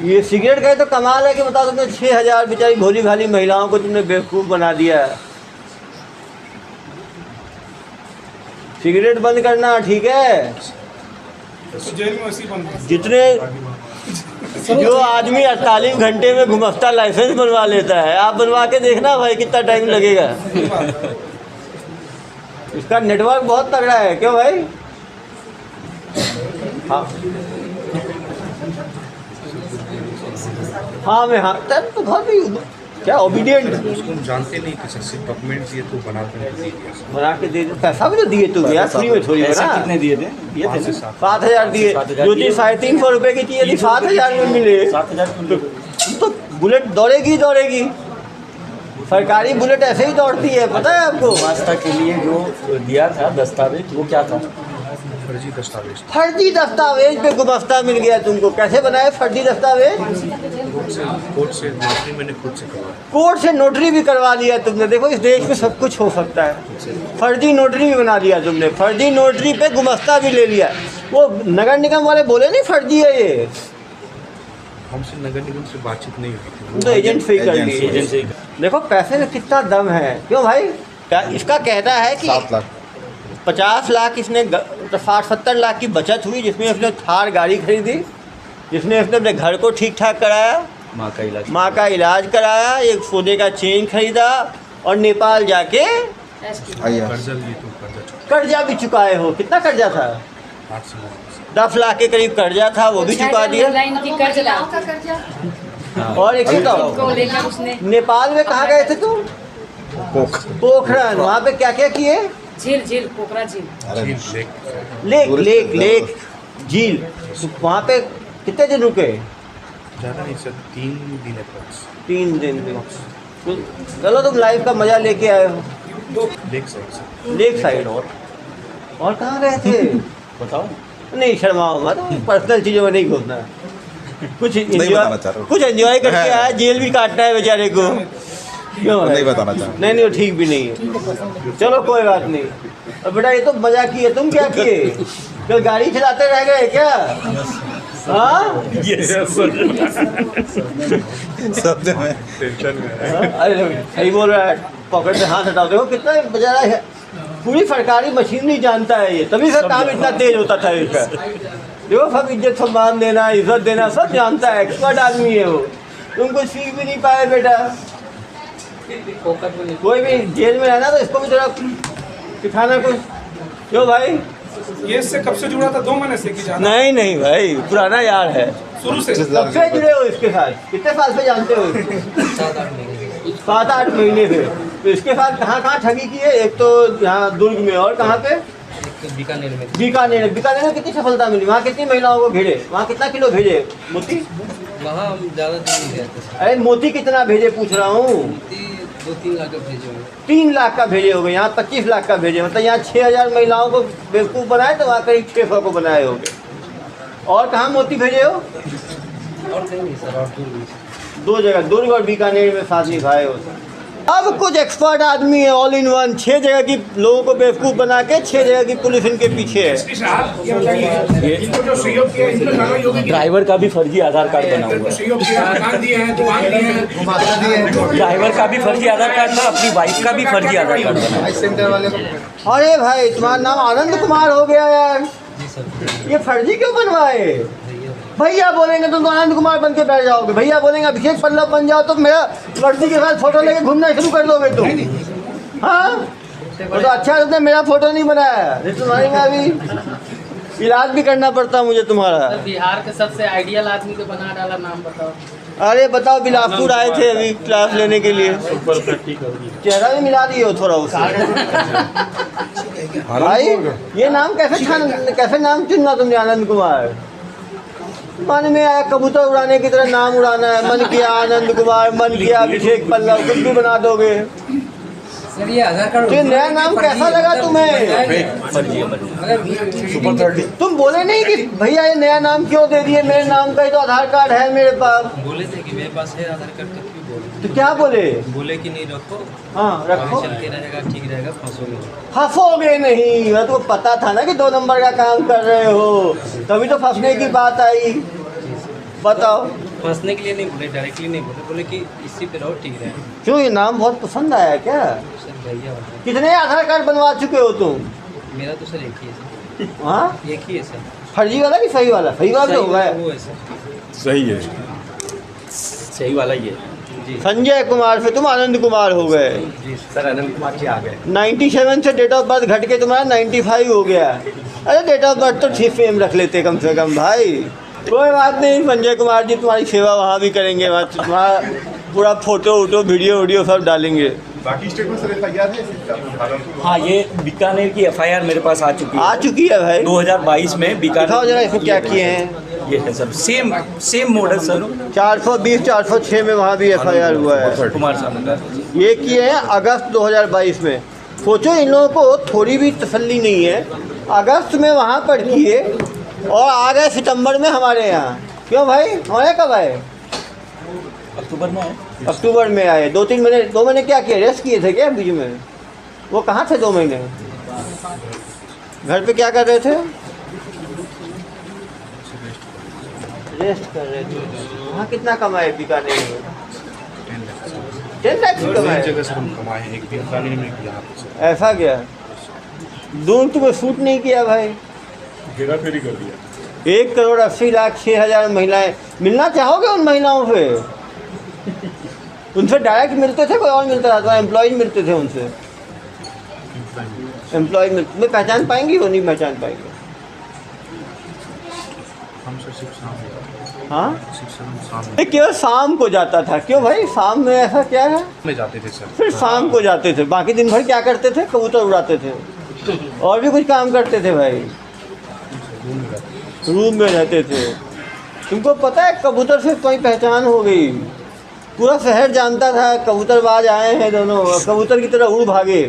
ये सिगरेट का तो कमाल है कि बताओ, तुमने 6000 बेचारी भोली भाली महिलाओं को तुमने बेवकूफ़ बना दिया है। सिगरेट बंद करना, ठीक है? जेल में वैसे ही बंद। जितने जो आदमी 48 घंटे में घुमस्ता लाइसेंस बनवा लेता है, आप बनवा के देखना भाई कितना टाइम लगेगा। इसका नेटवर्क बहुत तगड़ा है, क्यों भाई? हाँ हाँ, मैं हाँ तब तो बहुत ही क्या ओबीडियंट। उसको हम जानते नहीं कि सिर्फ डॉक्यूमेंट दिए तो बना के दे दिया। पैसा भी तो दिए तुम यार, फ्री में थोड़ी बना। कितने दिए थे? 7,000 दिए। जो चीज़ 350 रुपये की चीज़ यदि 7,000 में मिले 7,000 तो बुलेट दौड़ेगी दौड़ेगी। सरकारी बुलेट ऐसे ही दौड़ती है, पता है आपको? वास्ता के लिए जो दिया था दस्तावेज, वो क्या था? फर्जी दस्तावेज। फर्जी दस्तावेज पे गुमस्ता मिल गया तुमको। कैसे बनाए फर्जी दस्तावेज? कोर्ट से नौकरी मैंने खुद से करवाया। कोर्ट से नोटरी भी करवा लिया तुमने। देखो, इस देश में सब कुछ हो सकता है। फर्जी नोटरी भी बना दिया तुमने, फर्जी नोटरी पे गुमस्ता भी ले लिया। वो नगर निगम वाले बोले नहीं फर्जी है ये, हमसे नगर निगम से बातचीत नहीं हुई थी। तो एजेंट से ही कर लिए। देखो पैसे में कितना दम है, क्यों भाई? इसका कहना है कि 7 लाख 50 लाख इसने 60-70 लाख की बचत हुई, जिसमें उसने थार गाड़ी खरीदी, जिसने उसने अपने घर को ठीक ठाक कराया, माँ का इलाज कराया, एक सोने का चेन खरीदा, और नेपाल जाके कर्जा भी चुकाए हो। कितना कर्जा था? 10 लाख के करीब कर्जा था, वो भी चुका दिया। और एक नेपाल में कहाँ गए थे तुम? पोखरण। वहाँ पे क्या क्या किए? झील पोखरा झील, लेक झील। वहाँ पे कितने दिन रुके? ज़्यादा नहीं सर, 3 दिन है। 3 दिन। चलो, तुम लाइफ का मजा लेके आए हो। Lake side. और कहाँ गए थे? बताओ। नहीं शर्माओ मत, पर्सनल चीज़ों में नहीं घुसना। कुछ एंजॉय करके आया, जेल भी काटना है बेचारे को। क्यों नहीं बताना चाहता। नहीं, वो ठीक भी नहीं है। चलो कोई बात नहीं। अब बेटा, ये तो मजा किए, तुम क्या किए? कल गाड़ी चलाते रह गए क्या? हाँ, अरे सही बोल रहा है। पॉकेट से हाथ हटाते हो, कितना बेचारा है। पूरी सरकारी मशीनरी जानता है ये, तभी से काम इतना तेज होता था इसका। देखो, सब इज्जत सम्मान देना, इज्जत देना सब जानता है, एक्सपर्ट आदमी है वो। तुम कुछ सीख भी नहीं पाए बेटा। कोई भी जेल में रहना तो इसको भी थोड़ा सिखाना कुछ क्यों भाई? ये इससे कब से जुड़ा था? 2 महीने से की जाना? नहीं नहीं भाई, पुराना यार है। शुरू से? कब से जुड़े हो इसके साथ? कितने साल से जानते हो? 7-8 महीने से। तो इसके साथ कहाँ कहाँ ठगी की है? एक तो यहाँ दुर्ग में, और कहाँ पे? बीकानेर में। बीकानेर में कितनी सफलता मिली? वहाँ कितनी महिलाओं को भेजे? वहाँ कितना किलो भेजे मोती? वहाँ हम ज़्यादा दिन नहीं गए थे। अरे मोती कितना भेजे पूछ रहा हूँ? 2-3 लाख का भेजे होंगे। 3 लाख का भेजे हो गए, यहाँ 25 लाख का भेजे। मतलब यहाँ 6000 महिलाओं को बेवकूफ़ बनाए तो वहाँ करीब 600 को बनाए होंगे। और कहाँ मोती भेजे हो? और कहीं नहीं सर, और दूर नहीं। 2 जगह, दुर्ग और बीकानेर में साथ निभाए हो। अब कुछ एक्सपर्ट आदमी है, ऑल इन वन। 6 जगह की लोगों को बेवकूफ़ बना के 6 जगह की पुलिस इनके पीछे है। ड्राइवर का भी फर्जी आधार कार्ड बना हुआ है। ड्राइवर का भी फर्जी आधार कार्ड था, अपनी वाइफ का भी फर्जी आधार कार्ड बना। अरे भाई, तुम्हारा नाम आनंद कुमार हो गया यार। ये फर्जी क्यों बनवाए? भैया बोलेंगे तो आनंद कुमार बन के बैठ जाओगे। भैया बोलेंगे अभिषेक पल्लव बन जाओ तो मेरा वर्दी के साथ फोटो लेके घूमना शुरू कर दोगे तुम। हाँ, वो तो अच्छा तुमने मेरा फोटो नहीं बनाया। तुम्हारी अभी इलाज भी करना पड़ता मुझे तुम्हारा। बिहार के सबसे आइडियल आदमी को बना डाला, नाम बताओ। अरे बताओ, बिलासपुर आए थे अभी क्लास लेने के लिए। चेहरा भी मिला दिए हो थोड़ा उससे। भाई ये नाम कैसे नाम चुनना तुमने? आनंद कुमार मन में आया कबूतर उड़ाने की तरह नाम उड़ाना है। मन किया आनंद कुमार, मन किया अभिषेक पल्लव, कुछ भी बना दोगे। सर ये आधार कार्ड तो नया नाम कैसा लगा तुम्हें? तुम बोले नहीं कि भैया ये नया नाम क्यों दे दिए? मेरे नाम का ही तो आधार कार्ड है मेरे पास। बोले थे कि मेरे पास है आधार कार्ड, तो क्यों बोले? तो क्या बोले? बोले कि नहीं रखो, हाँ रखो, चल के रहेगा, ठीक रहेगा, फंसोगे। फंसोगे नहीं। मैं तो पता था ना कि 2 नंबर का काम कर रहे हो, तभी तो फंसने की बात आई। बताओ। फंसने के लिए नहीं बोले, डायरेक्टली नहीं बोले, बोले कि इसी पे रहो, ठीक रहेगा। क्यों, ये नाम बहुत पसंद आया क्या? सर भैया होता है। कितने आधार कार्ड बनवा चुके हो तुम? मेरा तो सर एक ही है सर। हाँ, एक ही है सर। फर्जी वाला कि सही वाला? सही वाला होगा। वो है सर। सही है, सही वाला ही है जी। संजय कुमार से तुम आनंद कुमार हो गए। जी सर, आनंद कुमार जी आ गए। 97 से डेट ऑफ बर्थ घट के तुम्हारा 95 हो गया। अरे डेट ऑफ बर्थ तो ठीक सेम रख लेते कम से कम भाई। कोई बात नहीं संजय कुमार जी, तुम्हारी सेवा वहाँ भी करेंगे। तुम्हारा पूरा फोटो वोटो वीडियो सब डालेंगे। बाकी स्टेटमेंट सर FIR है? हाँ, ये बीकानेर की FIR मेरे पास आ चुकी है भाई 2022 में। दिखाओ जरा बीकानेर इसमें क्या किए हैं। ये है सर, सेम मॉडल सर। 420-406 में वहाँ भी FIR हुआ है। कुमार साहब ये किए हैं अगस्त 2022 में। सोचो इन लोगों को थोड़ी भी तसल्ली नहीं है। अगस्त में वहाँ पर किए और आ गए सितंबर में हमारे यहाँ। क्यों भाई, हमारे कब आए? अक्टूबर में आए। अक्टूबर में आए। 2 महीने क्या किए? रेस्ट किए थे क्या बीच में? वो कहाँ थे 2 महीने? घर पे क्या कर रहे थे? रेस्ट कर रहे थे। वहाँ कितना कमाए बीकानेर में? 10 लाख कमाए। जगह से हम कमाए हैं, एक बीकानेर में एक यहाँ पे सर। ऐसा क्या? दूर तुम्हें शूट नहीं किया भाई? घेरा फेरी कर दिया। 1,80,00,000 6,000 महिलाएं। मिलना चाहोगे उन महिलाओं से? उनसे डायरेक्ट मिलते थे, कोई और मिलता था? एम्प्लॉयज मिलते थे उनसे। एम्प्लॉयज में पहचान पाएंगी वो? नहीं पहचान पाएंगे। हम सर सिर्फ शाम, हाँ, सिर्फ शाम ये केवल शाम को जाता था। क्यों भाई, शाम में ऐसा क्या है? में जाते थे सर। फिर शाम को जाते थे, बाकी दिन भर क्या करते थे? कबूतर उड़ाते थे और भी कुछ काम करते थे भाई। रूम में रहते थे। तुमको पता है कबूतर से कोई पहचान हो गई। पूरा शहर जानता था कबूतरबाज आए हैं दोनों, कबूतर की तरह उड़ भागे।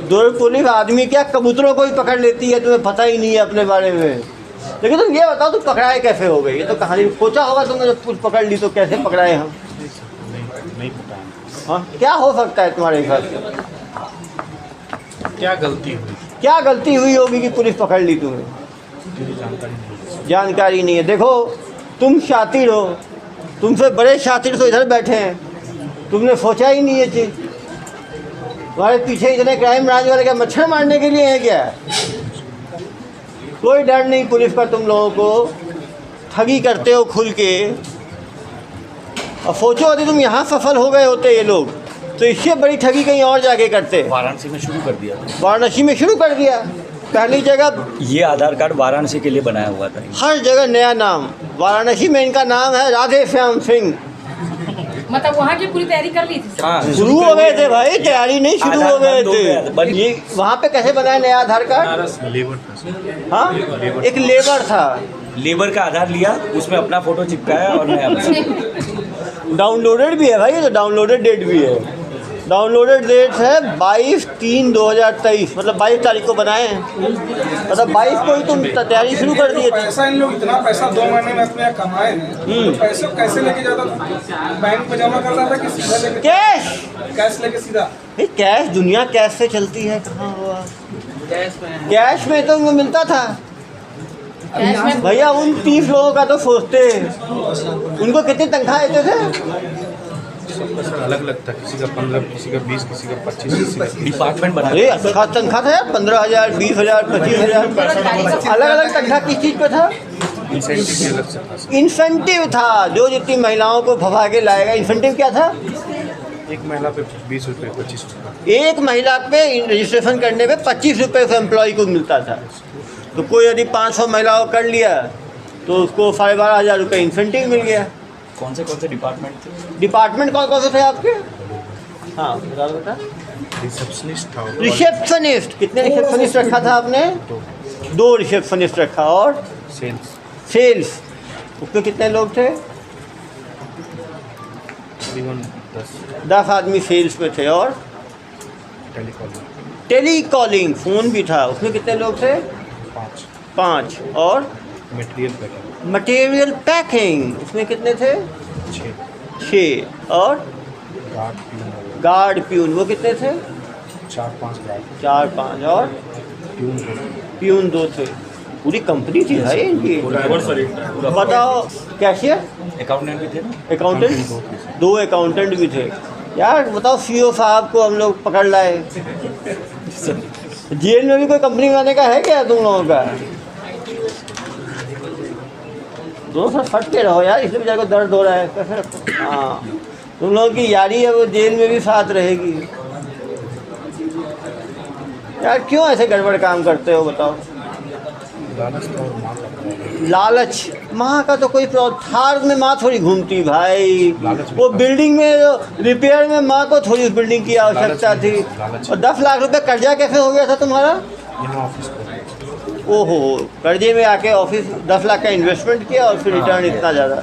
दुर्ग पुलिस आदमी क्या कबूतरों को ही पकड़ लेती है, तुम्हें पता ही नहीं है अपने बारे में। लेकिन तुम ये बताओ, तुम पकड़ाए कैसे हो गए? ये तो कहानी सोचा होगा तुमने, जब कुछ पकड़ ली तो कैसे पकड़ाए हम? नहीं पता। हाँ, क्या हो सकता है तुम्हारे हिसाब से? क्या गलती हुई? क्या गलती हुई होगी कि पुलिस पकड़ ली तुम्हें? जानकारी नहीं है। देखो तुम शातिर हो, तुमसे बड़े शातिर तो इधर बैठे हैं। तुमने सोचा ही नहीं ये चीज़। तुम्हारे पीछे इतने क्राइम ब्रांच वाले क्या मच्छर मारने के लिए हैं क्या? कोई डर नहीं पुलिस का। तुम लोगों को ठगी करते हो खुल के। और सोचो यदि तुम यहाँ सफल हो गए होते ये लोग, तो इससे बड़ी ठगी कहीं और जाके करते। वाराणसी में शुरू कर दिया था। वाराणसी में शुरू कर दिया। पहली जगह ये आधार कार्ड वाराणसी के लिए बनाया हुआ था। हर जगह नया नाम। वाराणसी में इनका नाम है राधे श्याम सिंह। मतलब वहाँ की पूरी तैयारी कर ली थी। हाँ, शुरू हो गए थे भाई, तैयारी नहीं शुरू हो गए थे। ये वहाँ पे कैसे बनाया नया आधार कार्ड? लेबर था। हाँ, एक लेबर था। लेबर का आधार लिया, उसमें अपना फोटो चिपकाया और नया बनाया। डाउनलोडेड भी है भाई, ये तो डाउनलोडेड डेट भी है। डाउनलोडेड डेट है 22/3/2023, मतलब 22 तारीख को बनाए हैं। मतलब 22 को ही तुम तैयारी शुरू कर दिए थे। पैसा इन लोग इतना पैसा 2 महीने में अपने यहाँ कमाए हैं, तो पैसे कैसे लेके जाता था? बैंक में जमा करता था कि सीधा लेके? कैश लेके सीधा? भाई कैश, दुनिया कैश से चलती है। कहाँ हुआ कैश में? कैश में तो मिलता था भैया। उन 30 लोगों का तो सोचते हैं, उनको कितनी तनख्वाह देते थे? अलग अलग था, किसी का 15, किसी का 20, किसी का 25, किसी का 30। डिपार्टमेंट बना। अरे अच्छा तनख्वाह था यार, 15,000, 20,000, 25,000। अलग अलग तनख्वाह किस चीज़ पे था? इंसेंटिव भी अलग से था। इंसेंटिव था, जो जितनी महिलाओं को भगा के लाएगा। इंसेंटिव क्या था? एक महिला पे 20 रुपये, 25 रुपये। एक महिला पे रजिस्ट्रेशन करने पे 25 रुपये से एम्प्लॉय को मिलता था। तो कोई यदि 500 महिलाओं कर लिया तो उसको 12,500 रुपये इंसेंटिव मिल गया। कौन से डिपार्टमेंट थे? डिपार्टमेंट कौन से थे आपके? हाँ बता। रिसेप्शनिस्ट था। रिसेप्शनिस्ट। कितने रिसेप्शनिस्ट रखा था आपने? 2 रिसेप्शनिस्ट रखा। और सेल्स उसमें कितने लोग थे? तकरीबन 10 आदमी सेल्स में थे। और टेलीकॉलिंग फ़ोन भी था, उसमें कितने लोग थे? 5। और मटेरियल पैकिंग उसमें कितने थे? 6। और गार्ड प्यून वो कितने थे? 4-5। और प्यून 2 थे। पूरी कंपनी थी भाई इनकी। बताओ कैशियर, अकाउंटेंट भी थे ना? अकाउंटेंट 2 अकाउंटेंट भी थे यार। बताओ सीईओ साहब को हम लोग पकड़ लाए। जेल में भी कोई कंपनी बनाने का है क्या तुम लोगों का? दोनों साथ फट के रहो यार, इसलिए बेचारे को दर्द हो रहा है। कैसे रखो? हाँ, तुम लोगों की यारी है वो जेल में भी साथ रहेगी यार। क्यों ऐसे गड़बड़ काम करते हो बताओ? लालच। माँ का तो कोई थार में माँ थोड़ी घूमती भाई। वो बिल्डिंग में रिपेयर में माँ को थोड़ी उस बिल्डिंग की आवश्यकता थी। और 10 लाख रुपए कर्जा कैसे हो गया था तुम्हारा? ओहो, कर्जे में आके ऑफिस 10 लाख का इन्वेस्टमेंट किया और फिर रिटर्न इतना ज़्यादा।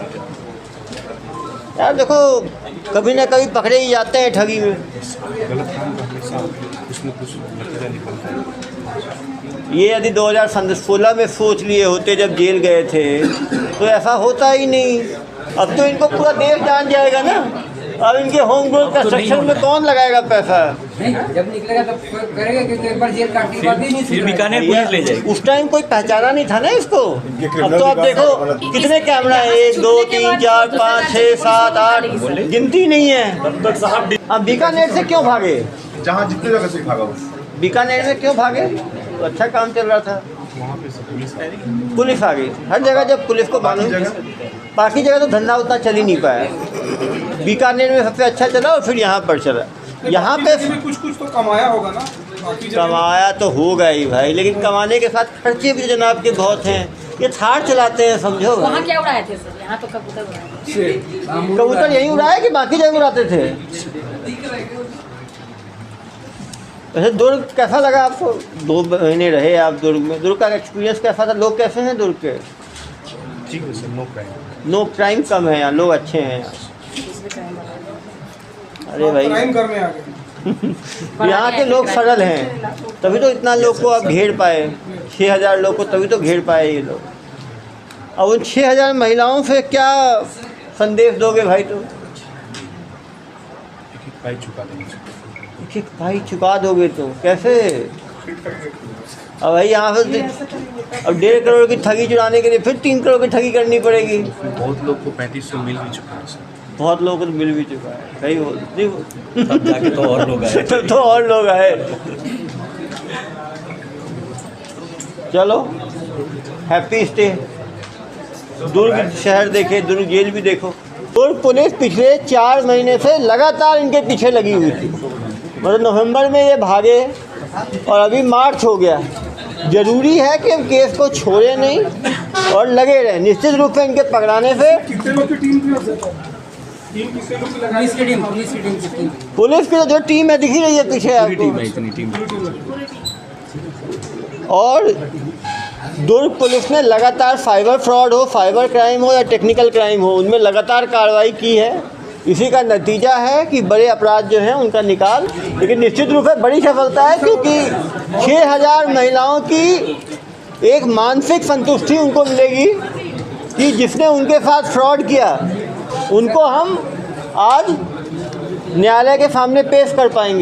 यार देखो, कभी ना कभी पकड़े ही जाते हैं ठगी में। ये यदि 2016 में सोच लिए होते जब जेल गए थे तो ऐसा होता ही नहीं। अब तो इनको पूरा देश जान जाएगा ना। अब इनके होम ग्रोन कंस्ट्रक्शन में कौन लगाएगा पैसा? जब निकलेगा तब करेगा, क्योंकि एक बार जेल काटने के बाद ही नहीं फिर बीकानेर पुलिस ले जाएगी। उस टाइम कोई पहचाना नहीं था ना इसको। अब तो आप देखो कितने कैमरा है, 1 2 3 4 5 6 7 8 गिनती नहीं है। अब बीकानेर से क्यों भागे? जहाँ जितने जगह से भागा बीकानेर में क्यों भागे? तो अच्छा काम चल रहा था, वहाँ पे पुलिस आ गई। हर जगह जब पुलिस को मालूम, बाकी जगह तो धंधा उतना चल ही नहीं पाया। बीकानेर में सबसे अच्छा चला और फिर यहाँ पर चला। यहाँ पे कुछ तो कमाया होगा ना? कमाया तो होगा ही भाई, लेकिन कमाने के साथ खर्चे भी जनाब के बहुत हैं। ये थार चलाते हैं समझो। वहाँ क्या उड़ाए थे सर? यहाँ तो कबूतर उड़ाए थे। कबूतर यहीं उड़ाए कि बाकी जगह उड़ाते थे? वैसे दुर्ग कैसा लगा आपको? 2 महीने रहे आप दुर्ग में। दुर्ग का एक्सपीरियंस कैसा था? लोग कैसे हैं दुर्ग के? ठीक है sir, no crime. No crime कम है यहाँ, लोग अच्छे हैं। अरे भाई क्राइम करने आ गए। यहाँ के लोग सरल हैं, तभी तो इतना लोग को आप घेर पाए। 6,000 लोग को तभी तो घेर पाए ये लोग। अब उन 6,000 महिलाओं से क्या संदेश दोगे भाई? तो एक भाई चुका दोगे तो कैसे? अब भाई यहाँ से अब 1.5 करोड़ की ठगी चुराने के लिए फिर 3 करोड़ की ठगी करनी पड़ेगी। बहुत लोग को 3500 मिल भी चुका है सर। बहुत लोगों को मिल भी चुका है। सही हो तब जाके तो और लोग आए। तो और लोग आए। चलो हैप्पी स्टे। दुर्ग शहर देखे, दुर्ग जेल भी देखो। और पुलिस पिछले 4 महीने से लगातार इनके पीछे लगी हुई थी। मतलब नवंबर में ये भागे और अभी मार्च हो गया। ज़रूरी है कि हम केस को छोड़े नहीं और लगे रहें। निश्चित रूप से इनके पकड़ाने से कितने लोग की टीम थी वैसे? टीम कितने लोग की लगाई? पुलिस की जो टीम है दिख ही रही है पीछे आपको। और दुर्ग पुलिस ने लगातार साइबर फ्रॉड हो, साइबर क्राइम हो या टेक्निकल क्राइम हो, उनमें लगातार कार्रवाई की है। इसी का नतीजा है कि बड़े अपराध जो हैं उनका निकाल। लेकिन निश्चित रूप से बड़ी सफलता है क्योंकि 6000 महिलाओं की एक मानसिक संतुष्टि उनको मिलेगी कि जिसने उनके साथ फ्रॉड किया उनको हम आज न्यायालय के सामने पेश कर पाएंगे।